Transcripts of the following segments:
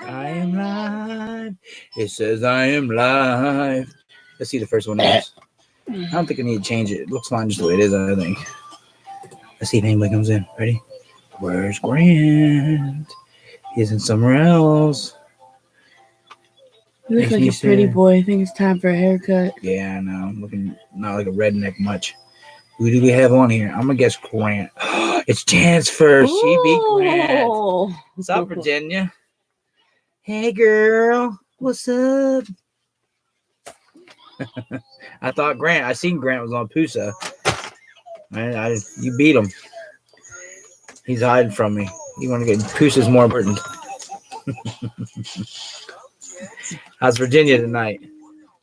I am live. It says I am live. Let's see the first one is. I don't think I need to change it. It looks fine just the way it is, I think. Let's see if anybody comes in. Ready? Where's Grant? He's in somewhere else. You look like a pretty boy. I think it's time for a haircut. Yeah, I know. I'm looking not like a redneck much. Who do we have on here? I'm going to guess Grant. It's Jan's first. She beat Grant. What's up, Virginia? Hey, girl. What's up? I thought Grant. I seen Grant was on Pusa. You beat him. He's hiding from me. You want to get Pusa's more important. How's Virginia tonight?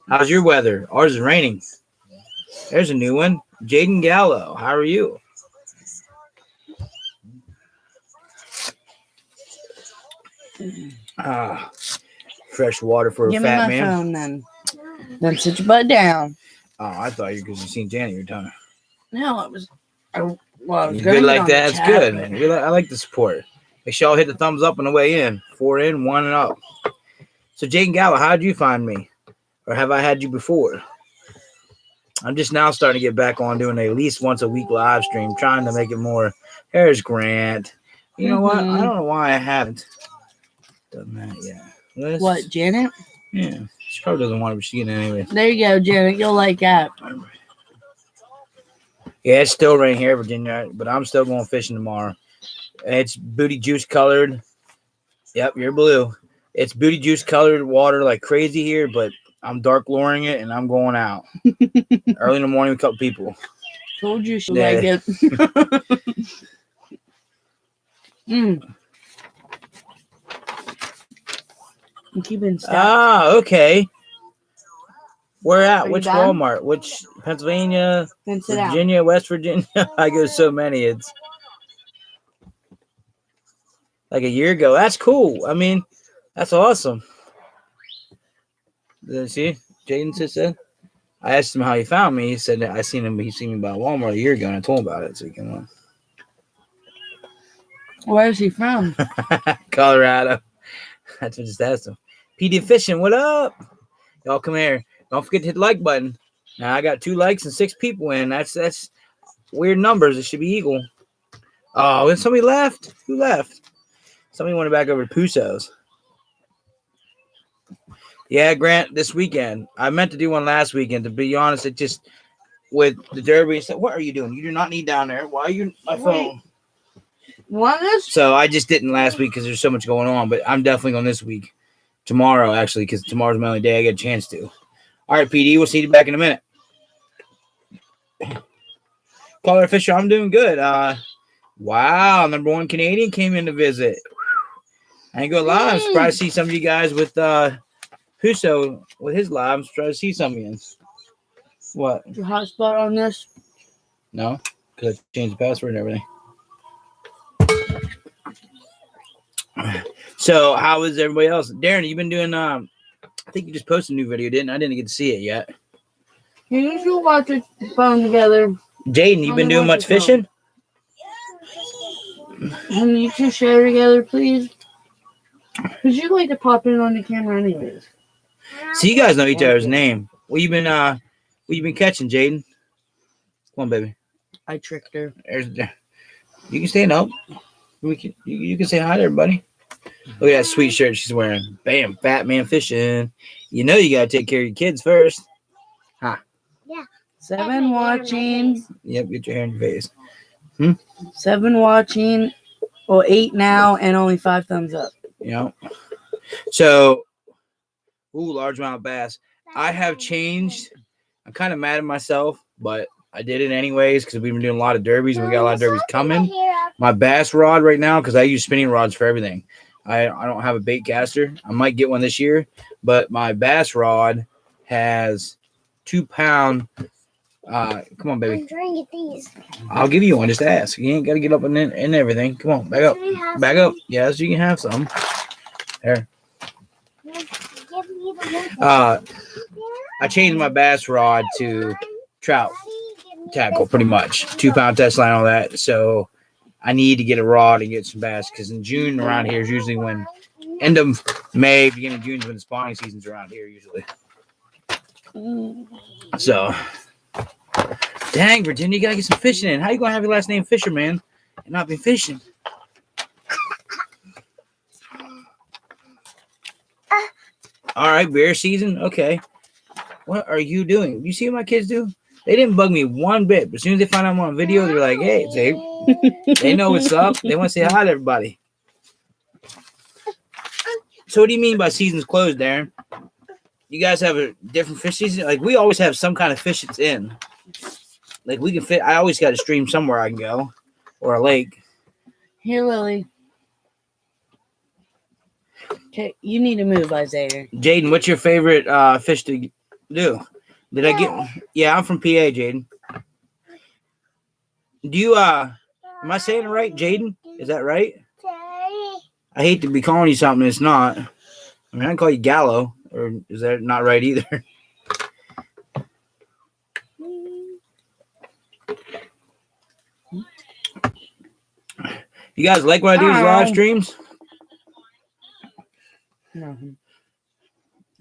How's your weather? Ours is raining. There's a new one. Jaden Gallo. How are you? Fresh water for Give a fat me my man. phone then sit your butt down. Oh, I thought you because you seen Janet your time. No, it was. You good like that? It's good. I like the support. Make sure y'all hit the thumbs up on the way in. 4 in, 1 and up. So, Jaden Gallo, how'd you find me? Or have I had you before? I'm just now starting to get back on doing at least once a week live stream, trying to make it more. There's Grant. You know what? I don't know why I haven't done that yet. What, Janet? Yeah. She probably doesn't want it, but she's getting it anyway. There you go, Janet. You'll like that. Yeah, it's still raining here, Virginia, but I'm still going fishing tomorrow. It's booty juice colored. Yep, you're blue. It's booty juice colored water like crazy here, but I'm dark luring it and I'm going out. Early in the morning with a couple people. Told you she'll like it. I'm keeping stuff. Okay. Where at? Which Walmart? Which Pennsylvania? Virginia? West Virginia? I go so many. It's like a year ago. That's cool. I mean, that's awesome. See, Jaden just said. I asked him how he found me. He said that He seen me by Walmart a year ago, and I told him about it. So he came on. Where is he from? Colorado. That's what I just asked him. PD Fishing, what up? Y'all come here. Don't forget to hit the like button. Now I got 2 likes and 6 people in. That's weird numbers. It should be equal. Oh, and somebody left. Who left? Somebody went back over to Puso's. Yeah, Grant, this weekend. I meant to do one last weekend. To be honest, it just with the derby. Said, what are you doing? You do not need down there. Why are you my phone? What is? So I just didn't last week because there's so much going on. But I'm definitely going this week. Tomorrow, actually, because tomorrow's my only day I get a chance to. All right, PD, we'll see you back in a minute. Caller Fisher, I'm doing good. Wow, number 1 Canadian came in to visit. I ain't gonna lie, I'm surprised to see some of you guys with Puso with his live. I'm surprised to see some of you. What? Your hotspot on this? No, because I changed the password and everything. So, how is everybody else? Darren, you've been doing, I think you just posted a new video, didn't I? Didn't get to see it yet. Can you two watch the phone together? Jaden, you been doing much fishing? Can you two share together, please? Because you like to pop in on the camera anyways. So, you guys know each other's name. What you been catching, Jaden? Come on, baby. I tricked her. You can stand up. You can say hi to everybody. Look at that sweet shirt she's wearing. Bam, Fatman fishing. You know you gotta take care of your kids first. Huh? Yeah. 7 watching. Yep, get your hair in your face. 7 watching. Well, 8 now and only 5 thumbs up. Yep. So, large amount of bass. I have changed. I'm kind of mad at myself, but I did it anyways because we've been doing a lot of derbies and we got a lot of derbies coming. My bass rod right now, because I use spinning rods for everything. I don't have a bait caster. I might get one this year, but my bass rod has 2-pound. Come on, baby. I'm trying to get these. I'll give you one. Just ask. You ain't got to get up and everything. Come on, back up. Back up. Yes, you can have some. There. I changed my bass rod to trout tackle, pretty much 2-pound test line, all that. So I need to get a rod and get some bass because in June around here is usually when end of May, beginning of June is when the spawning season's around here usually. So, dang, Virginia, you gotta get some fishing in. How you gonna have your last name Fisherman and not be fishing? All right, bear season. Okay. What are you doing? You see what my kids do? They didn't bug me one bit. But as soon as they find out I'm on video, they're like, hey, they know what's up. They want to say hi to everybody. So what do you mean by season's closed, Darren? You guys have a different fish season? Like, we always have some kind of fish that's in. Like, we can fit. I always got a stream somewhere I can go. Or a lake. Here, Lily. Okay, you need to move, Isaiah. Jaden, what's your favorite fish to do? Did I get? Yeah, I'm from PA, Jaden. Do you am I saying it right, Jaden? Is that right? I hate to be calling you something it's not. I mean, I can call you Gallo, or is that not right either? You guys like what I do with live streams? No. Do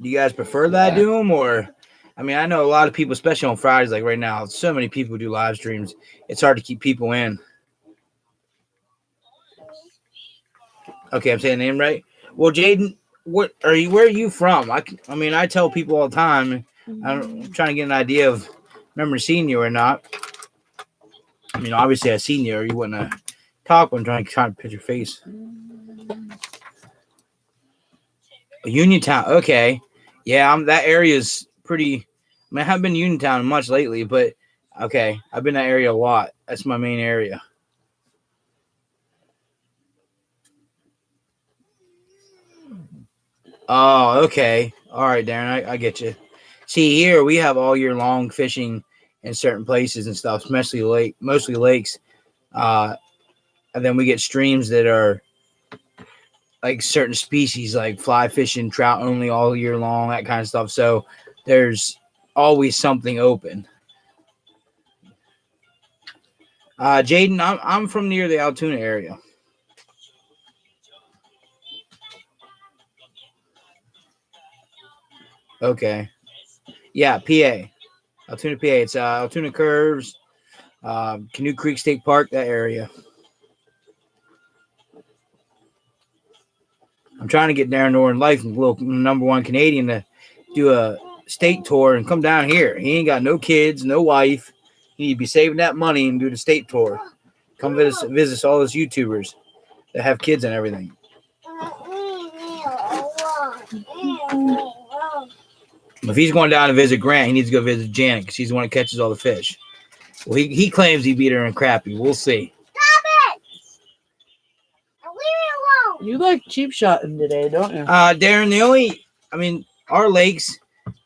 you guys prefer that I do them, or? I mean, I know a lot of people, especially on Fridays, like right now, so many people do live streams. It's hard to keep people in. Okay, I'm saying the name right. Well, Jaden, what are you? Where are you from? I mean, I tell people all the time. I'm trying to get an idea of remember seeing you or not. I mean, obviously I seen you, or you wouldn't have talked. But I'm trying to picture your face. Uniontown. Okay, yeah, that area is pretty. I mean, I haven't been to Uniontown much lately, but okay, I've been in that area a lot. That's my main area. Oh, okay. All right, Darren, I get you. See, here we have all year long fishing in certain places and stuff, mostly lakes. And then we get streams that are like certain species, like fly fishing, trout only all year long, that kind of stuff. So there's always something open. Jaden, I'm from near the Altoona area. Okay. Yeah, PA. Altoona, PA. It's Altoona Curves, Canoe Creek State Park, that area. I'm trying to get Darren Norton Life, little #1 Canadian, to do a state tour and come down here. He ain't got no kids, no wife. He need to be saving that money and do the state tour. Come visit all those YouTubers that have kids and everything. If he's going down to visit Grant, he needs to go visit Janet because she's the one that catches all the fish. Well, he claims he beat her in crappie. We'll see. Stop it! Leave me alone. You like cheap shotting today, don't you? Darren, our lakes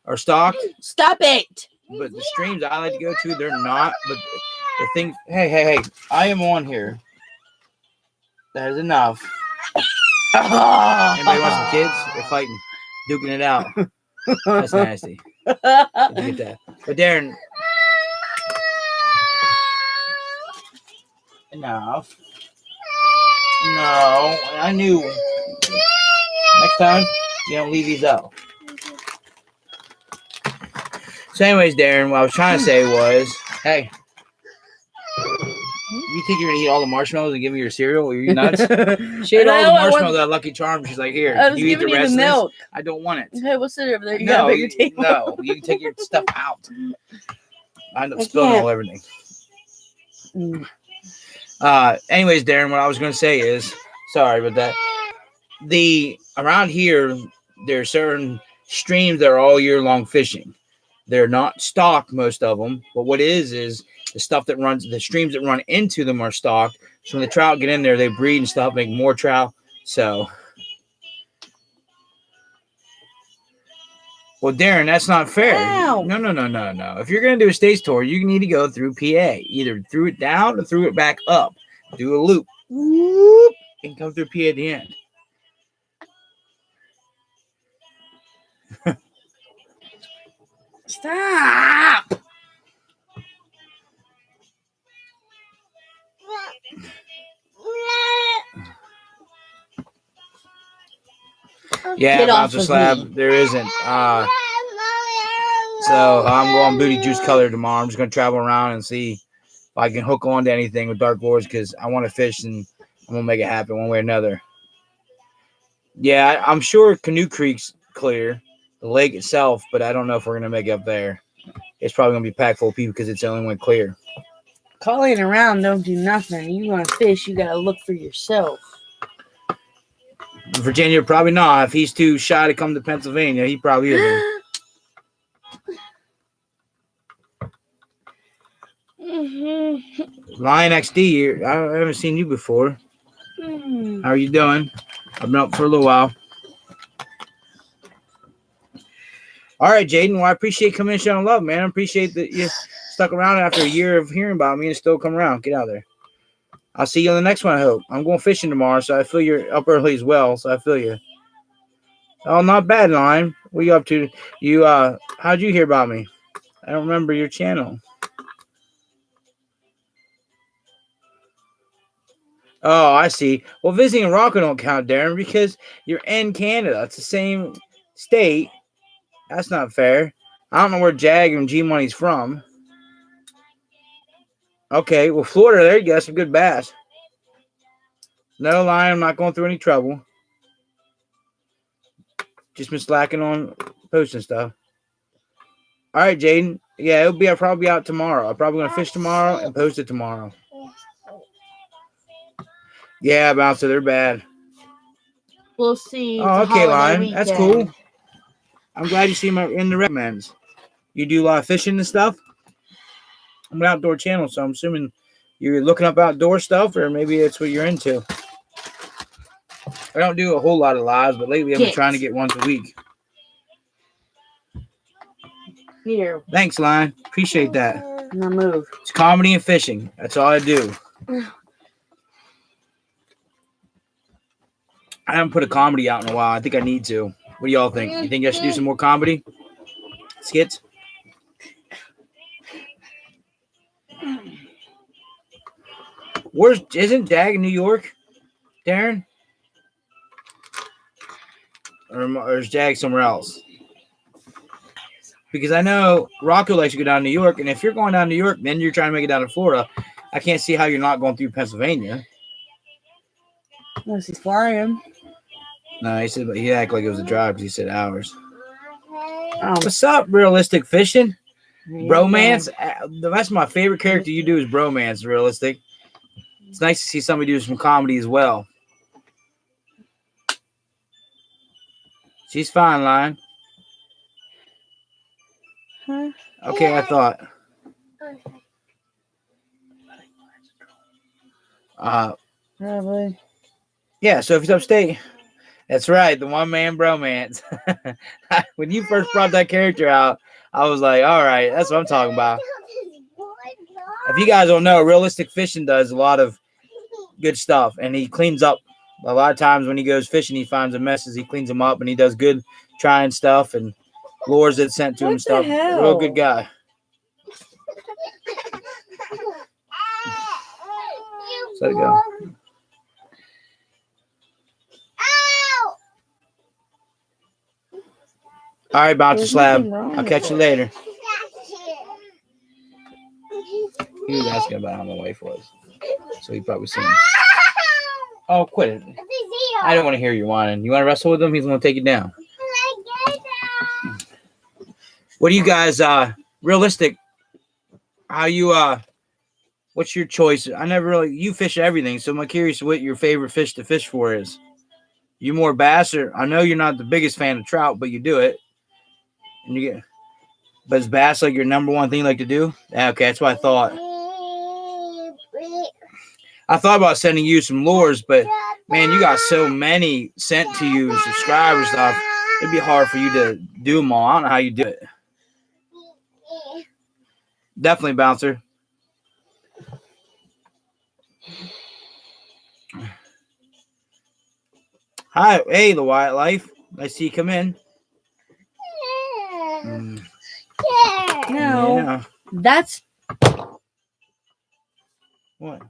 are stocked. Stop it! But the streams I like to go to, they're not. But the thing, hey, I am on here. That is enough. Anybody want some kids? They're fighting, duking it out. That's nasty. Get that. But Darren, enough. No, I knew. Next time, you don't leave these out. So, anyways, Darren, what I was trying to say was, hey, you think you're gonna eat all the marshmallows and give me your cereal? Are you nuts? She ate all the marshmallows at Lucky Charms. She's like, here, I was you eat the giving you rest the of milk. this? I don't want it. Okay, what's it over there? You gotta put your table. No, you can take your stuff out. I end up spilling all everything. Anyways, Darren, what I was gonna say is, sorry about that. Around here, there are certain streams that are all year long fishing. They're not stocked, most of them, but what it is the stuff that runs, the streams that run into them are stocked. So when the trout get in there, they breed and stuff, make more trout. So, well, Darren, that's not fair. Wow. No. If you're gonna do a stage tour, you need to go through PA, either through it down or through it back up. Do a loop, whoop, and come through PA at the end. Stop! Yeah, Get off bouncer of slab. me. There isn't. So I'm going booty juice color tomorrow. I'm just gonna travel around and see if I can hook on to anything with dark lures because I want to fish and I'm gonna make it happen one way or another. Yeah, I'm sure Canoe Creek's clear, the lake itself, but I don't know if we're gonna make it up there. It's probably gonna be packed full of people because it's the only one clear. Calling around don't do nothing. You want to fish, you gotta look for yourself. Virginia, probably not. If he's too shy to come to Pennsylvania, he probably isn't. Lion XD, I haven't seen you before. How are you doing? I've been up for a little while. All right, Jaden. Well, I appreciate coming and showing love, man. I appreciate that you stuck around after a year of hearing about me and still come around. Get out there. I'll see you on the next one, I hope. I'm going fishing tomorrow, so I feel you're up early as well, so I feel you. Oh, not bad, Lion. What are you up to? You, how'd you hear about me? I don't remember your channel. Oh, I see. Well, visiting Rocco don't count, Darren, because you're in Canada. It's the same state. That's not fair. I don't know where Jag and G Money's from. Okay, well, Florida, there you go. Some good bass. No, Lion, I'm not going through any trouble. Just been slacking on posting stuff. All right, Jaden. Yeah, I'll probably be out tomorrow. I'm probably going to fish tomorrow and post it tomorrow. Yeah, Bouncer, they're bad. We'll see. Oh, It's a okay, holiday Lion. weekend. That's cool. I'm glad you see my in the recommends. You do a lot of fishing and stuff? I'm an outdoor channel, so I'm assuming you're looking up outdoor stuff, or maybe that's what you're into. I don't do a whole lot of lives, but lately I've been trying to get once a week. Here. Thanks, Lion. Appreciate that. Now move. It's comedy and fishing. That's all I do. I haven't put a comedy out in a while. I think I need to. What do y'all think? You think I should do some more comedy skits? Isn't Jag in New York, Darren? Or is Jag somewhere else? Because I know Rocco likes to go down to New York, and if you're going down to New York, then you're trying to make it down to Florida. I can't see how you're not going through Pennsylvania. Unless he's flying. No, he acted like it was a drive because he said hours. Oh. What's up, realistic fishing? Bromance? That's my favorite character you do is Bromance, realistic. It's nice to see somebody do some comedy as well. She's fine, Lion. Huh? Okay, I thought. Probably. Yeah, so if he's upstate, that's right, the one-man bromance. When you first brought that character out, I was like, all right, that's what I'm talking about. If you guys don't know, Realistic Fishing does a lot of good stuff, and he cleans up. A lot of times when he goes fishing, he finds the messes, he cleans them up, and he does good trying stuff and lures that sent to him and stuff. Hell? Real good guy. Let it go. All right, bounce the slab. I'll catch you later. He was asking about how my wife was, so he probably seen. Oh, quit it! I don't want to hear you whining. You want to wrestle with him? He's going to take you down. What do you guys? Realistic? How you? What's your choice? I never really. You fish everything, so I'm curious what your favorite fish to fish for is. You more bass, or I know you're not the biggest fan of trout, but you do it. And you get, but is bass like your number one thing you like to do? Okay, that's what I thought. I thought about sending you some lures, but man, you got so many sent to you, subscribers stuff. It'd be hard for you to do them all. I don't know how you do it. Definitely, bouncer. Hi, hey, the Wyatt Life. Nice to see you come in. No, Yeah. that's What?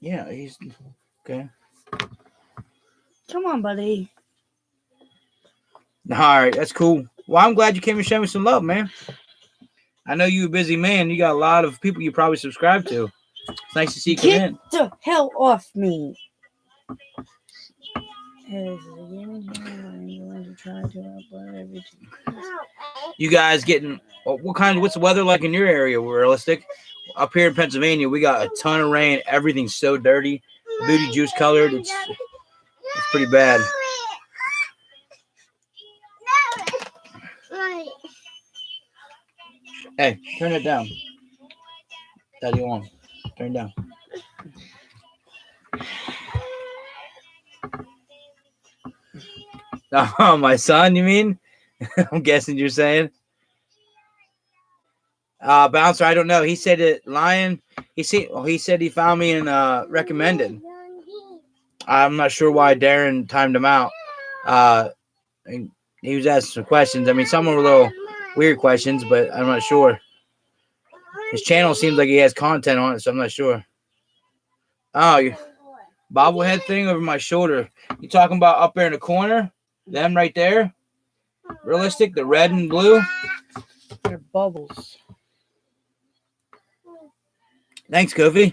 Yeah, he's okay. Come on, buddy. All right, that's cool. Well, I'm glad you came and showed me some love, man. I know you're a busy man. You got a lot of people you probably subscribe to. It's nice to see you come Get in. the hell off me. You guys getting what's the weather like in your area? Realistic. Up here in Pennsylvania, we got a ton of rain. Everything's so dirty, booty juice colored. It's pretty bad. Hey, turn it down. Daddy on. Turn it down. Oh, my son, you mean? I'm guessing you're saying. Bouncer, I don't know. He said that Lion, he said he found me and recommended. I'm not sure why Darren timed him out. And he was asking some questions. I mean, some were a little weird questions, but I'm not sure. His channel seems like he has content on it, so I'm not sure. Oh, you bobblehead thing over my shoulder. You talking about up there in the corner? Them right there? Realistic? The red and blue? They're bubbles. Thanks, Kofi.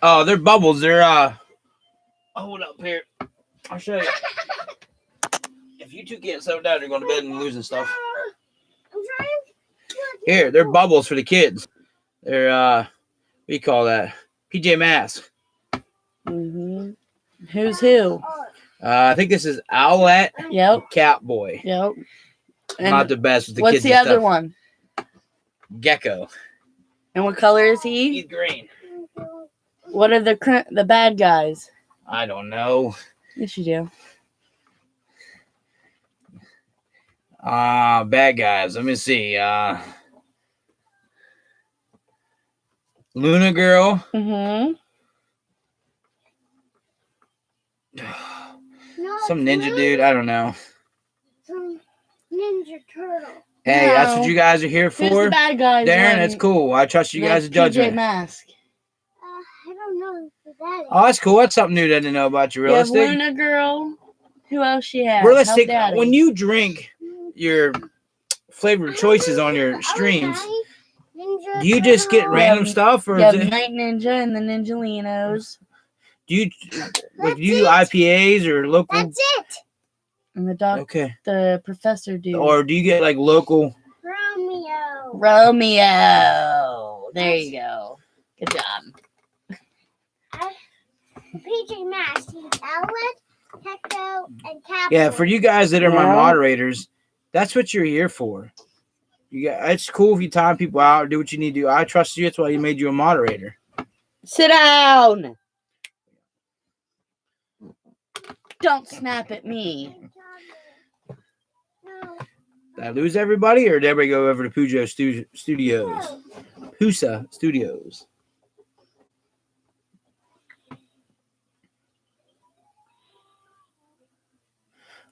Oh, they're bubbles. They're hold up here. I'll show you. If you two can't settle down, you're going to bed and losing stuff. Here, they're bubbles for the kids. They're what do you call that? PJ Masks. Mm-hmm. Who's who? I think this is Owlette. Yep. Catboy. Yep. And not the best with the what's kids. What's the other one? Gecko. And what color is he? He's green. What are the bad guys? I don't know. Yes, you do. Bad guys. Let me see. Luna Girl. Mm-hmm. Some ninja dude. I don't know. Some Ninja Turtle. Hey, that's what you guys are here for. Who's the bad guys? Darren, that's cool. I trust you guys' judgment. PJ Mask. I don't know who that is. Oh, that's cool. That's something new that I didn't know about you. Realistic. You have Luna Girl. Who else she has? Realistic. When you drink your flavored choices on your streams, do you just get random stuff, or you have is it, Night Ninja and the Ninjalinos? do you IPAs or local? That's it. And Okay. the professor dude. Or do you get like local? Romeo. There you go. Good job. PJ Masks. He's Owlette, Gecko, and Catboy. Yeah, for you guys that are my Yeah. moderators, that's what you're here for. It's cool if you time people out or do what you need to do. I trust you. That's why you made you a moderator. Sit down. Don't snap at me. Did I lose everybody, or did everybody go over to Pujo Studios? Pusa Studios.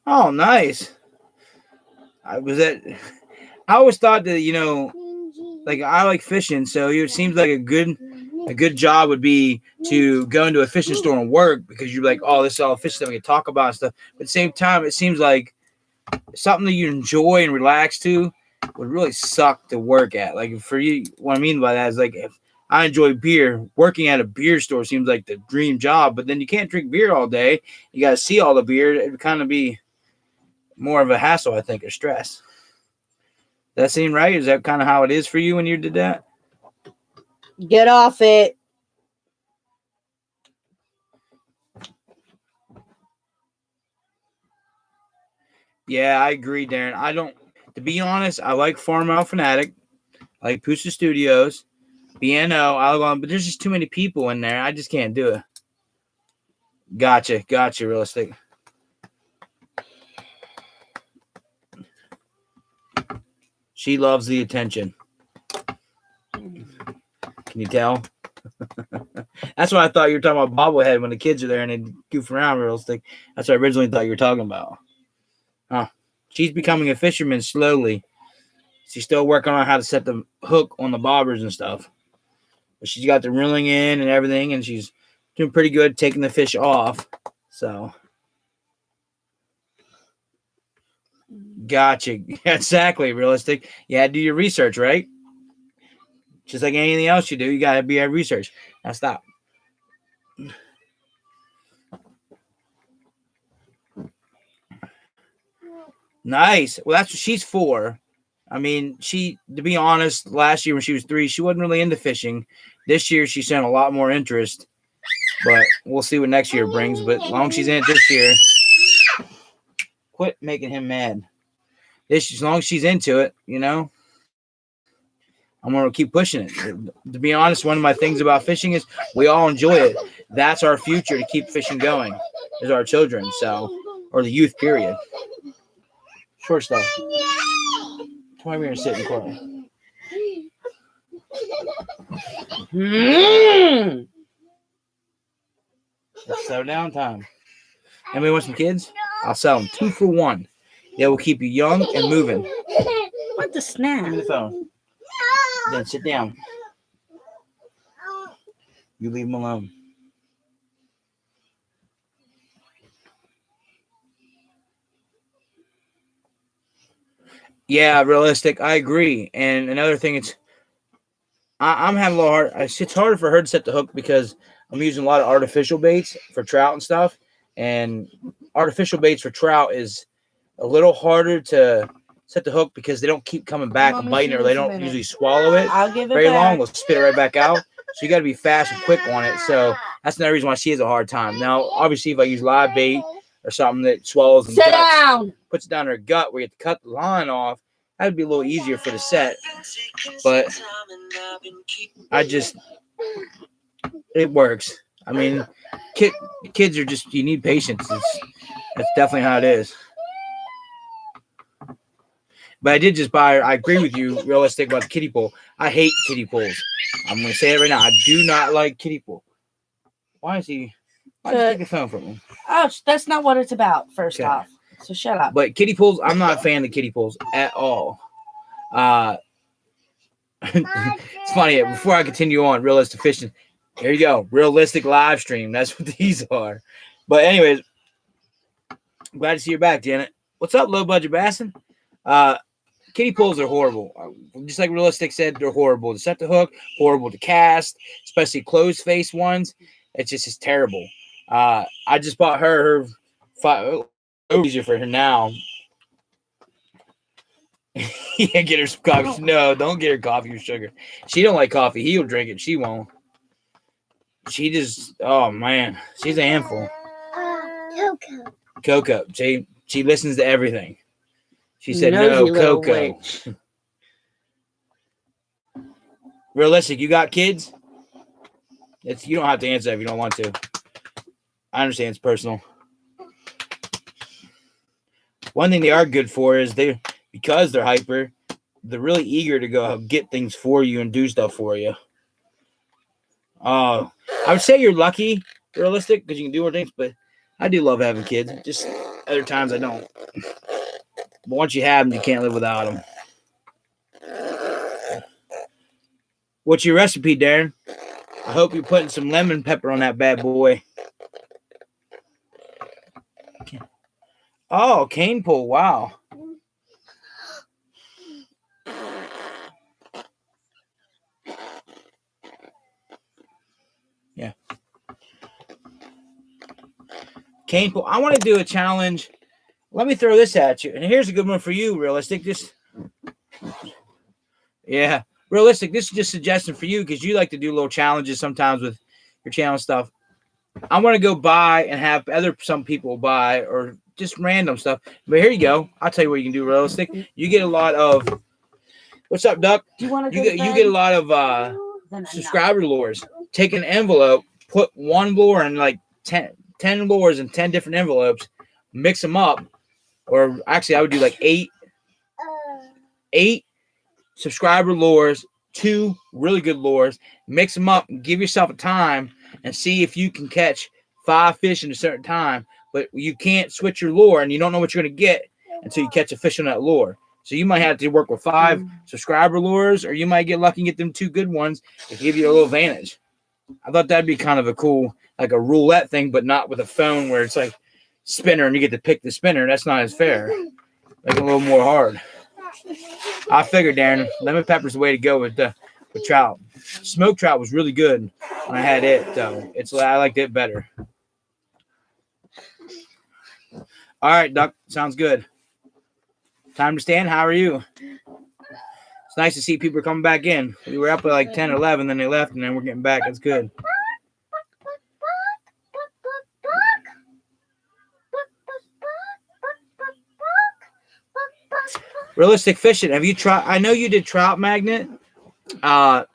Oh, nice. I always thought that, like I like fishing, so it seems like a good job would be to go into a fishing store and work, because you're like, oh, this is all fish stuff we can talk about and stuff. But at the same time, it seems like something that you enjoy and relax to would really suck to work at. Like for you, what I mean by that is like, if I enjoy beer, working at a beer store seems like the dream job, but then you can't drink beer all day. You got to see all the beer. It would kind of be more of a hassle, I think, or stress. Does that seem right? Is that kind of how it is for you when you did that? Get off it. Yeah, I agree, Darren. To be honest, I like Farm Out Fanatic. I like Pusa Studios. BNO, but there's just too many people in there. I just can't do it. Gotcha, realistic. She loves the attention. Can you tell? That's what I thought you were talking about, bobblehead, when the kids are there and they goof around realistic. That's what I originally thought you were talking about. Huh. She's becoming a fisherman slowly. She's still working on how to set the hook on the bobbers and stuff. But she's got the reeling in and everything, and she's doing pretty good taking the fish off. So, gotcha. Exactly, realistic. You had to do your research, right? Just like anything else you do, you got to be at research. Now stop. Nice. Well, that's what she's for. I mean, to be honest, last year when she was 3, she wasn't really into fishing. This year, she's shown a lot more interest. But we'll see what next year brings. But as long as she's in it this year, quit making him mad. As long as she's into it, I'm going to keep pushing it. To be honest, one of my things about fishing is we all enjoy it. That's our future to keep fishing going, is our children, or the youth, period. Short stuff. Come over here and sit in the corner. It's settle down time. Anybody want some kids? I'll sell them 2 for $1. They will keep you young and moving. What the snap? Give me the phone. Then sit down. You leave them alone. Yeah, realistic. I agree. And another thing, I'm having a little hard. It's harder for her to set the hook because I'm using a lot of artificial baits for trout and stuff. And artificial baits for trout is a little harder to set the hook because they don't keep coming back and biting, or they don't usually swallow it very long. They'll spit it right back out. So you got to be fast and quick on it. So that's another reason why she has a hard time. Now, obviously, if I use live bait or something that swallows and puts it down her gut where you have to cut the line off, that would be a little easier for the set. But it works. I mean, kids are just, you need patience. That's definitely how it is. But I did just buy her. I agree with you, realistic, about the kiddie pool. I hate kiddie pools. I'm going to say it right now. I do not like kiddie pool. Why is he take the phone from him? Oh, that's not what it's about, first off. So shut up. But kiddie pools, I'm not a fan of kiddie pools at all. It's funny. Before I continue on, realistic fishing, here you go. Realistic live stream. That's what these are. But anyways, glad to see you back, Janet. What's up, low budget bassin'? Kiddie pools are horrible. Just like realistic said, they're horrible to set the hook, horrible to cast, especially closed face ones. It's terrible. I just bought her easier for her now. Yeah, get her some coffee. No, don't get her coffee with sugar. She don't like coffee. He'll drink it. She won't. She just, oh man, she's a handful. Coco. She listens to everything. She said no, Coco. Realistic, you got kids? You don't have to answer that if you don't want to. I understand it's personal. One thing they are good for is because they're hyper, they're really eager to go get things for you and do stuff for you. I would say you're lucky, realistic, because you can do more things, but I do love having kids. Just other times I don't. But once you have them, you can't live without them. What's your recipe, Darren? I hope you're putting some lemon pepper on that bad boy. Oh, cane pole. Wow. Yeah. Cane pole. I want to do a challenge. Let me throw this at you. And here's a good one for you, realistic. Yeah. Realistic, this is just a suggestion for you because you like to do little challenges sometimes with your channel stuff. I want to go buy and have some people buy or just random stuff. But here you go. I'll tell you what you can do, realistic. You get a lot of what's up, Duck? Do you want to you get a lot of subscriber lures. Take an envelope, put one lure in like 10 lures in 10 different envelopes, mix them up. Or actually, I would do like eight subscriber lures, 2 really good lures, mix them up and give yourself a time and see if you can catch 5 fish in a certain time. But you can't switch your lure and you don't know what you're going to get until you catch a fish on that lure. So you might have to work with 5 subscriber lures, or you might get lucky and get them 2 good ones to give you a little advantage. I thought that'd be kind of a cool, like a roulette thing, but not with a phone where it's like spinner and you get to pick the spinner. That's not as fair. Make it a little more hard. I figured, Darren, lemon pepper's the way to go with trout. Smoked trout was really good when I had it, though. I liked it better. All right, Duck. Sounds good. Time to stand. How are you? It's nice to see people coming back in. We were up at like 10 or 11, then they left, and then we're getting back. That's good. Realistic fishing. Have you tried? I know you did trout magnet. Have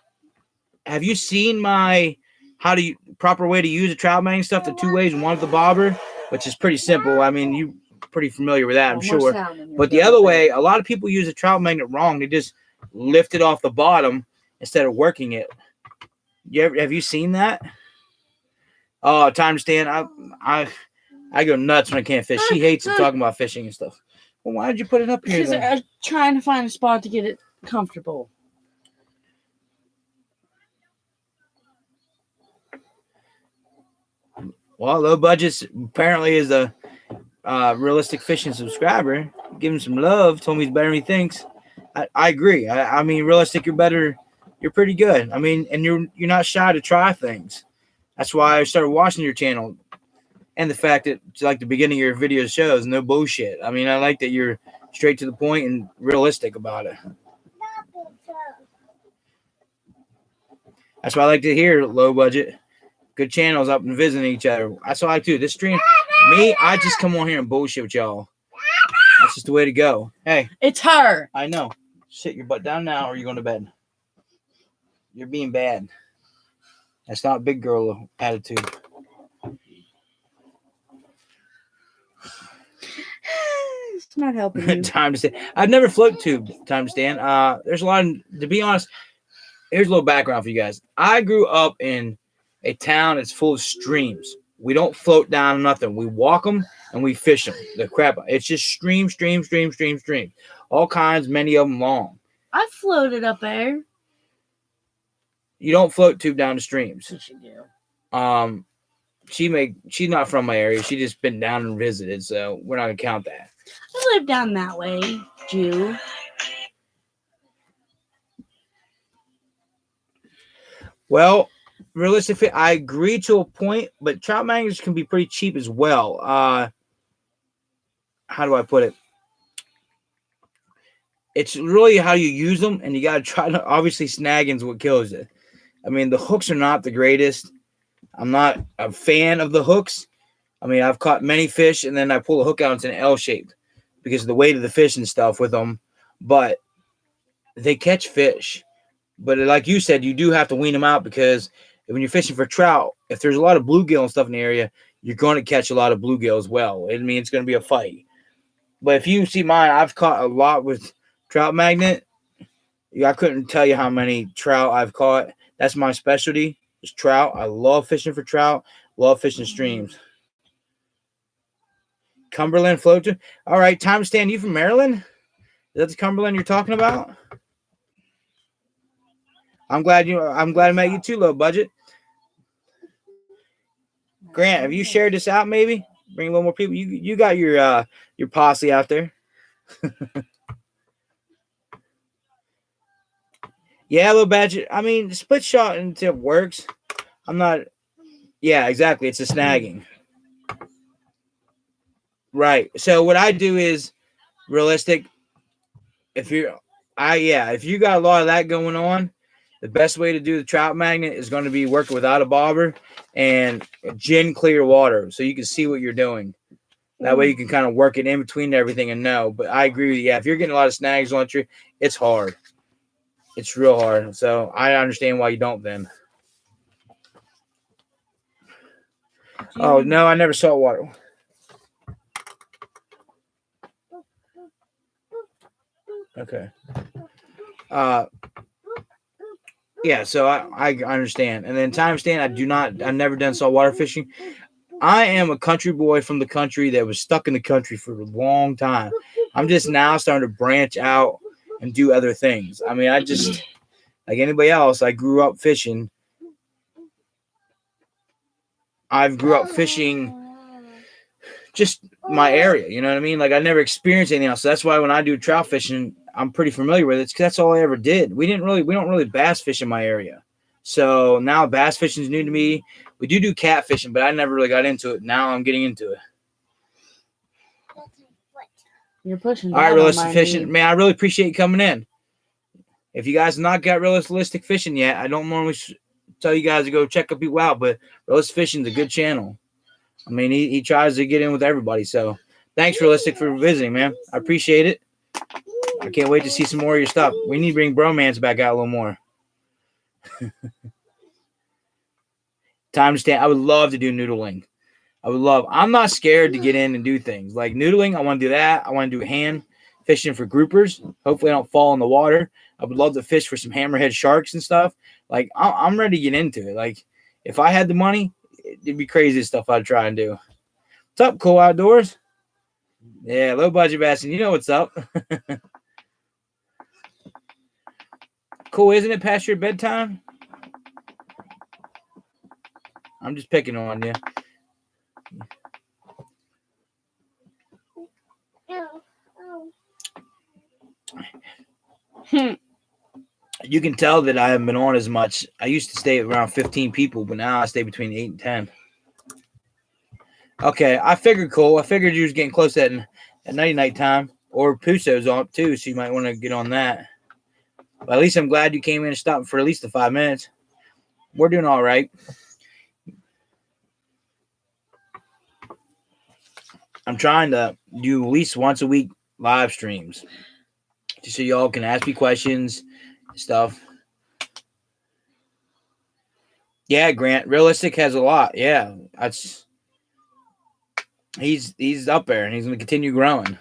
you seen my proper way to use a trout magnet stuff? The 2 ways, one with the bobber, which is pretty simple. I mean, you're pretty familiar with that, I'm sure. But the other way, a lot of people use a trout magnet wrong. They just lift it off the bottom instead of working it. Have you seen that? Oh, time to stand. I go nuts when I can't fish. She hates it talking about fishing and stuff. Well, why did you put it up here? Because I was trying to find a spot to get it comfortable. Well, Low Budgets apparently is a realistic fishing subscriber. Give him some love. Told me he's better than he thinks. I agree. I mean, realistic, you're better. You're pretty good. I mean, and you're not shy to try things. That's why I started watching your channel. And the fact that, like the beginning of your video shows, no bullshit. I mean, I like that you're straight to the point and realistic about it. That's what I like to hear, Low Budget. Good channels up and visiting each other. That's what I like to do. This stream, I just come on here and bullshit with y'all. That's just the way to go. Hey. It's her. I know. Sit your butt down now or you're going to bed. You're being bad. That's not big girl attitude. It's not helping you. Time to stand. I've never float tubed. Time to stand. There's a lot of, to be honest, here's a little background for you guys. I grew up in a town that's full of streams. We don't float down nothing. We walk them and we fish them. The crap. It's just stream. All kinds, many of them long. I floated up there. You don't float tube down the streams. Yes, you do. She's not from my area. She just been down and visited, so we're not gonna count that. I live down that way, Jew. Well, realistically, I agree to a point, but trout magnets can be pretty cheap as well. How do I put it? It's really how you use them, and you got to try to, obviously, snagging's what kills it. I mean, the hooks are not the greatest. I'm not a fan of the hooks. I mean, I've caught many fish, and then I pull a hook out, it's an L-shaped because of the weight of the fish and stuff with them. But they catch fish. But like you said, you do have to wean them out because when you're fishing for trout, if there's a lot of bluegill and stuff in the area, you're going to catch a lot of bluegill as well. I mean, it's going to be a fight. But if you see mine, I've caught a lot with trout magnet. I couldn't tell you how many trout I've caught. That's my specialty, is trout. I love fishing for trout. Love fishing streams. Cumberland float. All right, time to stand. You from Maryland? Is that the Cumberland you're talking about? I'm glad I met you too, Low Budget. Grant, have you shared this out maybe? Bring a little more people. You got your posse out there. Yeah, Low Budget. I mean, split shot until it works. I'm not. Yeah, exactly. It's a snagging. Right. So what I do is realistic. If you got a lot of that going on, the best way to do the trout magnet is going to be working without a bobber and gin clear water so you can see what you're doing. That way you can kind of work it in between everything and know. But I agree with you. Yeah, if you're getting a lot of snags on you, it's hard. It's real hard. So I understand why you don't then. Oh, no, I never saw water. Okay. Yeah, so I understand. And then time stand, I've never done saltwater fishing. I am a country boy from the country that was stuck in the country for a long time. I'm just now starting to branch out and do other things. I mean, I just, like anybody else, I grew up fishing. I grew up fishing just my area, you know what I mean? Like I never experienced anything else. So that's why when I do trout fishing, I'm pretty familiar with it. 'Cause that's all I ever did. We don't really bass fish in my area. So now bass fishing is new to me. We do cat fishing, but I never really got into it. Now I'm getting into it. You're pushing. All right, down on realistic my fishing, knee. man. I really appreciate you coming in. If you guys have not got realistic fishing yet, I don't normally tell you guys to go check up people out, but realistic fishing is a good channel. I mean, he tries to get in with everybody. So thanks, realistic, for visiting, man. I appreciate it. I can't wait to see some more of your stuff. We need to bring bromance back out a little more. Time to stand. I would love to do noodling. I'm not scared to get in and do things like noodling. I want to do that. I want to do hand fishing for groupers. Hopefully I don't fall in the water. I would love to fish for some hammerhead sharks and stuff. Like I'm ready to get into it. Like if I had the money, it'd be crazy stuff I'd try and do. What's up, Cool Outdoors? Yeah, low budget bassing. You know what's up. Cool, isn't it past your bedtime? I'm just picking on you. You can tell that I haven't been on as much. I used to stay around 15 people, but now I stay between 8 and 10. Okay, I figured, Cole. I figured you was getting close at night time. Or Puso's on too, so you might want to get on that. But at least I'm glad you came in and stopped for at least the 5 minutes. We're doing all right. I'm trying to do at least once a week live streams, just so y'all can ask me questions and stuff. Yeah, Grant. Realistic has a lot. Yeah, he's up there and he's going to continue growing.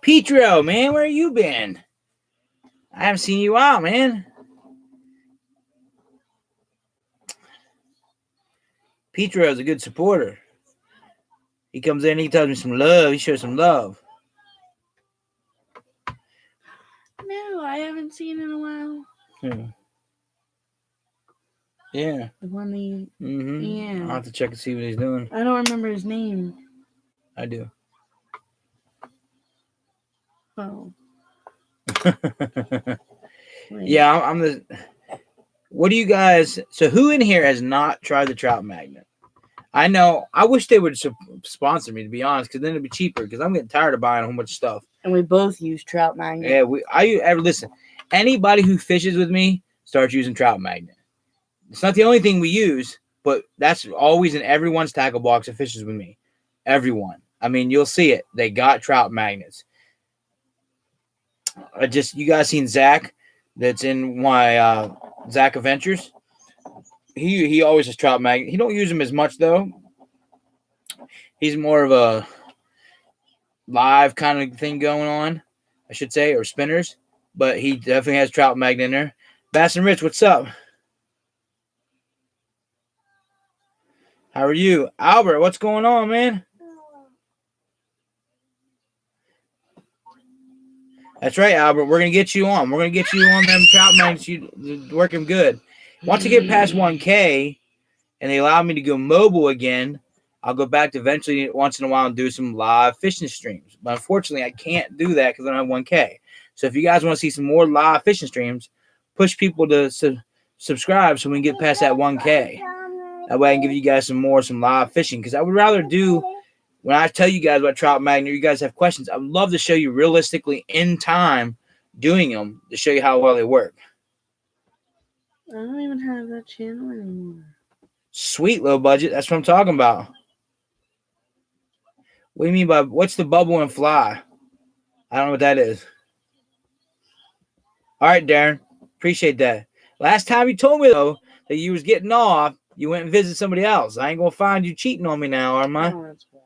Petro, man, where you been? I haven't seen you out, man. Petro's a good supporter. He comes in, he tells me some love. He shows some love. No, I haven't seen in a while. Yeah. The one that Yeah. I'll have to check and see what he's doing. I don't remember his name. I do. Oh. Yeah, I'm the. What do you guys? So who in here has not tried the trout magnet? I know. I wish they would sponsor me, to be honest, because then it'd be cheaper. Because I'm getting tired of buying a whole bunch of stuff. And we both use trout magnet. Yeah, listen. Anybody who fishes with me starts using trout magnet. It's not the only thing we use, but that's always in everyone's tackle box that fishes with me. Everyone. I mean, you'll see it. They got trout magnets. You guys seen Zach? That's in my Zach Adventures. He always has trout magnet. He don't use them as much though. He's more of a live kind of thing going on, I should say, or spinners. But he definitely has trout magnet in there. Bass and Rich, what's up? How are you? Albert, what's going on, man? That's right, Albert. We're going to get you on. We're going to get you on them trout magnets. You're working good. Once I get past 1K and they allow me to go mobile again, I'll go back to eventually once in a while and do some live fishing streams. But unfortunately, I can't do that because I don't have 1K. So if you guys want to see some more live fishing streams, push people to subscribe so we can get past that 1K. That way I can give you guys some live fishing. Because I would rather do, when I tell you guys about trout magnet, you guys have questions, I would love to show you realistically in time doing them to show you how well they work. I don't even have that channel anymore. Sweet, low budget. That's what I'm talking about. What do you mean by, what's the bubble and fly? I don't know what that is. All right, Darren. Appreciate that. Last time you told me, though, that you was getting off, you went and visited somebody else. I ain't going to find you cheating on me now, am I? Oh, that's fine.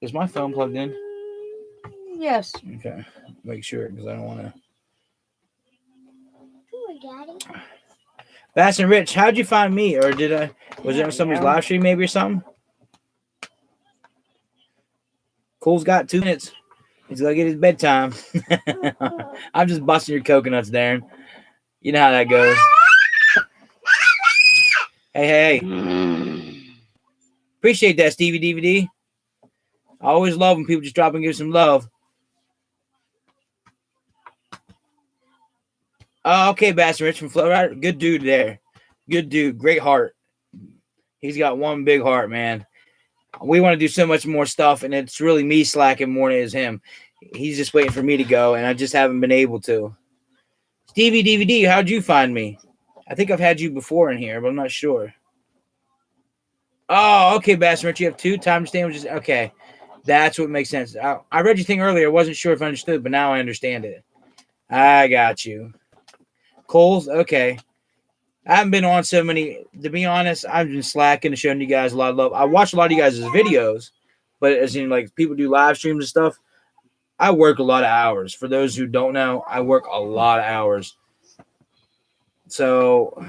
Is my phone plugged in? Yes. Okay. Make sure, because I don't want to. Bass and Rich, how'd you find me? Or did I? Was it on somebody's live stream maybe or something? Cole's got 2 minutes. He's gonna get his bedtime. I'm just busting your coconuts, Darren. You know how that goes. Hey. Appreciate that, Stevie DVD. I always love when people just drop and give some love. Oh, okay, Bass Rich from Florida. Good dude there. Good dude. Great heart. He's got one big heart, man. We want to do so much more stuff, and it's really me slacking more than it is him. He's just waiting for me to go, and I just haven't been able to. Stevie DVD, how'd you find me? I think I've had you before in here, but I'm not sure. Oh, okay, Bass Rich. You have 2 time sandwiches. Okay. That's what makes sense. I read your thing earlier. I wasn't sure if I understood, but now I understand it. I got you. Coles, okay. I haven't been on so many. To be honest, I've been slacking and showing you guys a lot of love. I watch a lot of you guys' videos, but as in like people do live streams and stuff, I work a lot of hours. For those who don't know, I work a lot of hours. So,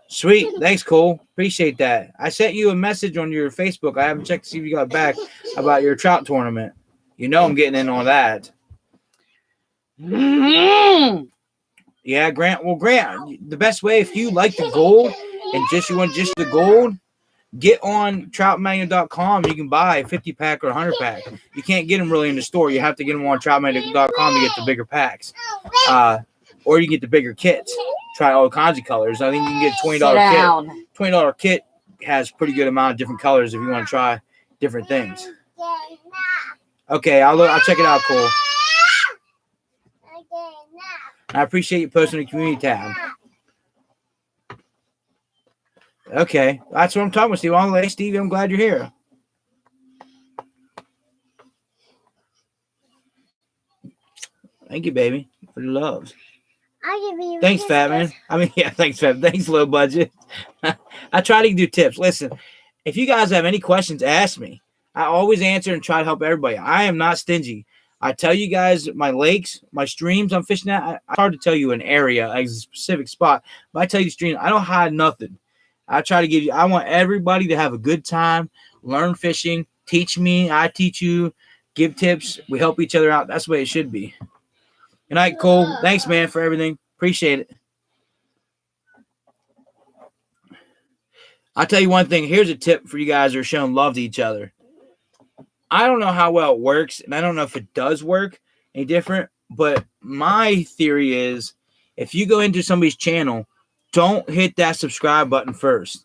sweet. Thanks, Cole. Appreciate that. I sent you a message on your Facebook. I haven't checked to see if you got back about your trout tournament. You know I'm getting in on that. Yeah, Grant. Well, Grant, the best way if you like the gold and you want just the gold, get on troutmania.com. You can buy a 50 pack or a 100 pack. You can't get them really in the store. You have to get them on troutmania.com to get the bigger packs. Or you get the bigger kits. Try all kinds of colors. I think you can get $20 kit. $20 kit has pretty good amount of different colors if you want to try different things. Okay, I'll check it out, Cole. I appreciate you posting the community tab. Okay, that's what I'm talking about, Steve. Hey, Stevie, I'm glad you're here. Thank you, baby, for the love. Thanks, Fatman. I mean, yeah, thanks, Fatman. Thanks, low budget. I try to do tips. Listen, if you guys have any questions, ask me. I always answer and try to help everybody. I am not stingy. I tell you guys my lakes, my streams I'm fishing at. It's hard to tell you an area, a specific spot, but I tell you the stream. I don't hide nothing. I try to give you. I want everybody to have a good time, learn fishing, teach me. I teach you, give tips. We help each other out. That's the way it should be. Good night, Cole. Thanks, man, for everything. Appreciate it. I'll tell you one thing. Here's a tip for you guys who are showing love to each other. I don't know how well it works, and I don't know if it does work any different, but my theory is if you go into somebody's channel, don't hit that subscribe button first.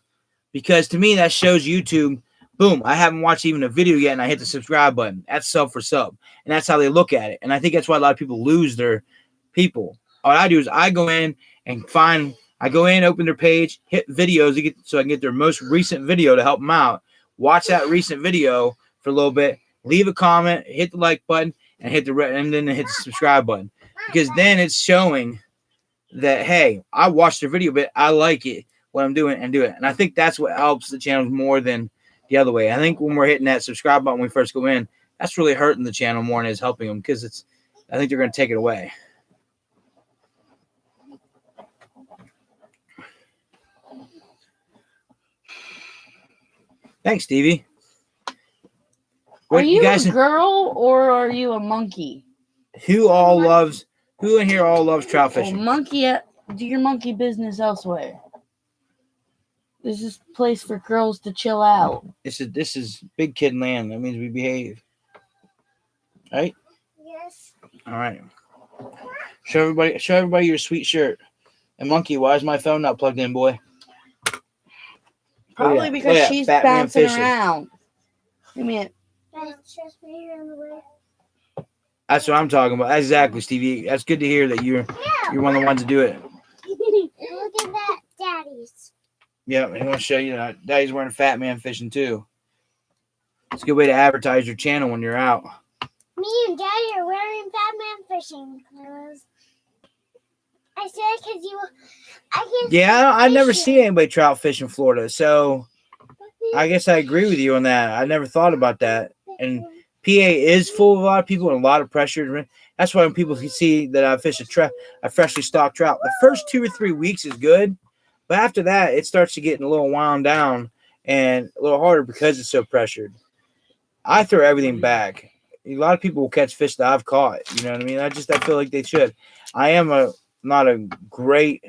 Because to me, that shows YouTube, boom, I haven't watched even a video yet, and I hit the subscribe button. That's sub for sub. And that's how they look at it. And I think that's why a lot of people lose their people. What I do is I go in and open their page, hit videos so I can get their most recent video to help them out. Watch that recent video for a little bit, leave a comment, hit the like button, and then hit the subscribe button. Because then it's showing that, hey, I watched the video, but I like it, what I'm doing, and do it. And I think that's what helps the channel more than the other way. I think when we're hitting that subscribe button when we first go in, that's really hurting the channel more than it's helping them because I think they're going to take it away. Thanks, Stevie. Are you a girl or are you a monkey? Who in here all loves trout fishing? Do your monkey business elsewhere. This is a place for girls to chill out. This is big kid land. That means we behave. Right? Yes. All right. Show everybody your sweet shirt. And Monkey, why is my phone not plugged in, boy? Probably because she's bouncing around. Give me it. That's what I'm talking about. Exactly, Stevie. That's good to hear that you're one of the ones to do it. Look at that, Daddy's. Yeah, I want to show you that Daddy's wearing Fatman fishing too. It's a good way to advertise your channel when you're out. Me and Daddy are wearing Fatman fishing clothes. I said because I can't. Yeah, I've never seen anybody trout fish in Florida, so I guess I agree with you on that. I never thought about that. And PA is full of a lot of people and a lot of pressure. That's why when people see that I fish a freshly stocked trout, the first 2 or 3 weeks is good, But after that, it starts to get a little wound down and a little harder because it's so pressured. I throw everything back. A lot of people will catch fish that I've caught. You know what I mean? I feel like they should. I am not a great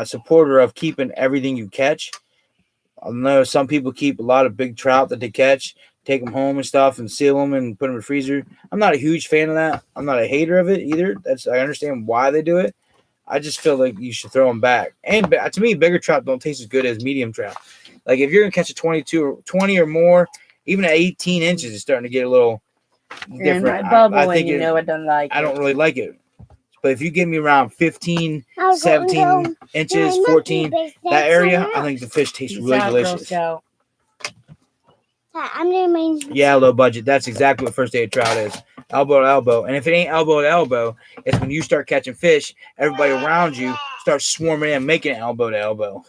supporter of keeping everything you catch. I know some people keep a lot of big trout that they catch, take them home and stuff, and seal them and put them in the freezer. I'm not a huge fan of that. I'm not a hater of it either. I understand why they do it. I just feel like you should throw them back. And to me, bigger trout don't taste as good as medium trout. Like if you're gonna catch a 20 or more, even at 18 inches, it's starting to get a little You're in different. my bubble, I think and you know I don't like I it. don't really like it. But if you give me around 15, I'll go 17 inches, 14, that area, I think the fish taste Peace really out, Girl delicious. Scout. I'm gonna make. Yeah, low budget. That's exactly what first day of trout is. Elbow to elbow. And if it ain't elbow to elbow, it's when you start catching fish, everybody around you starts swarming in, making it elbow to elbow.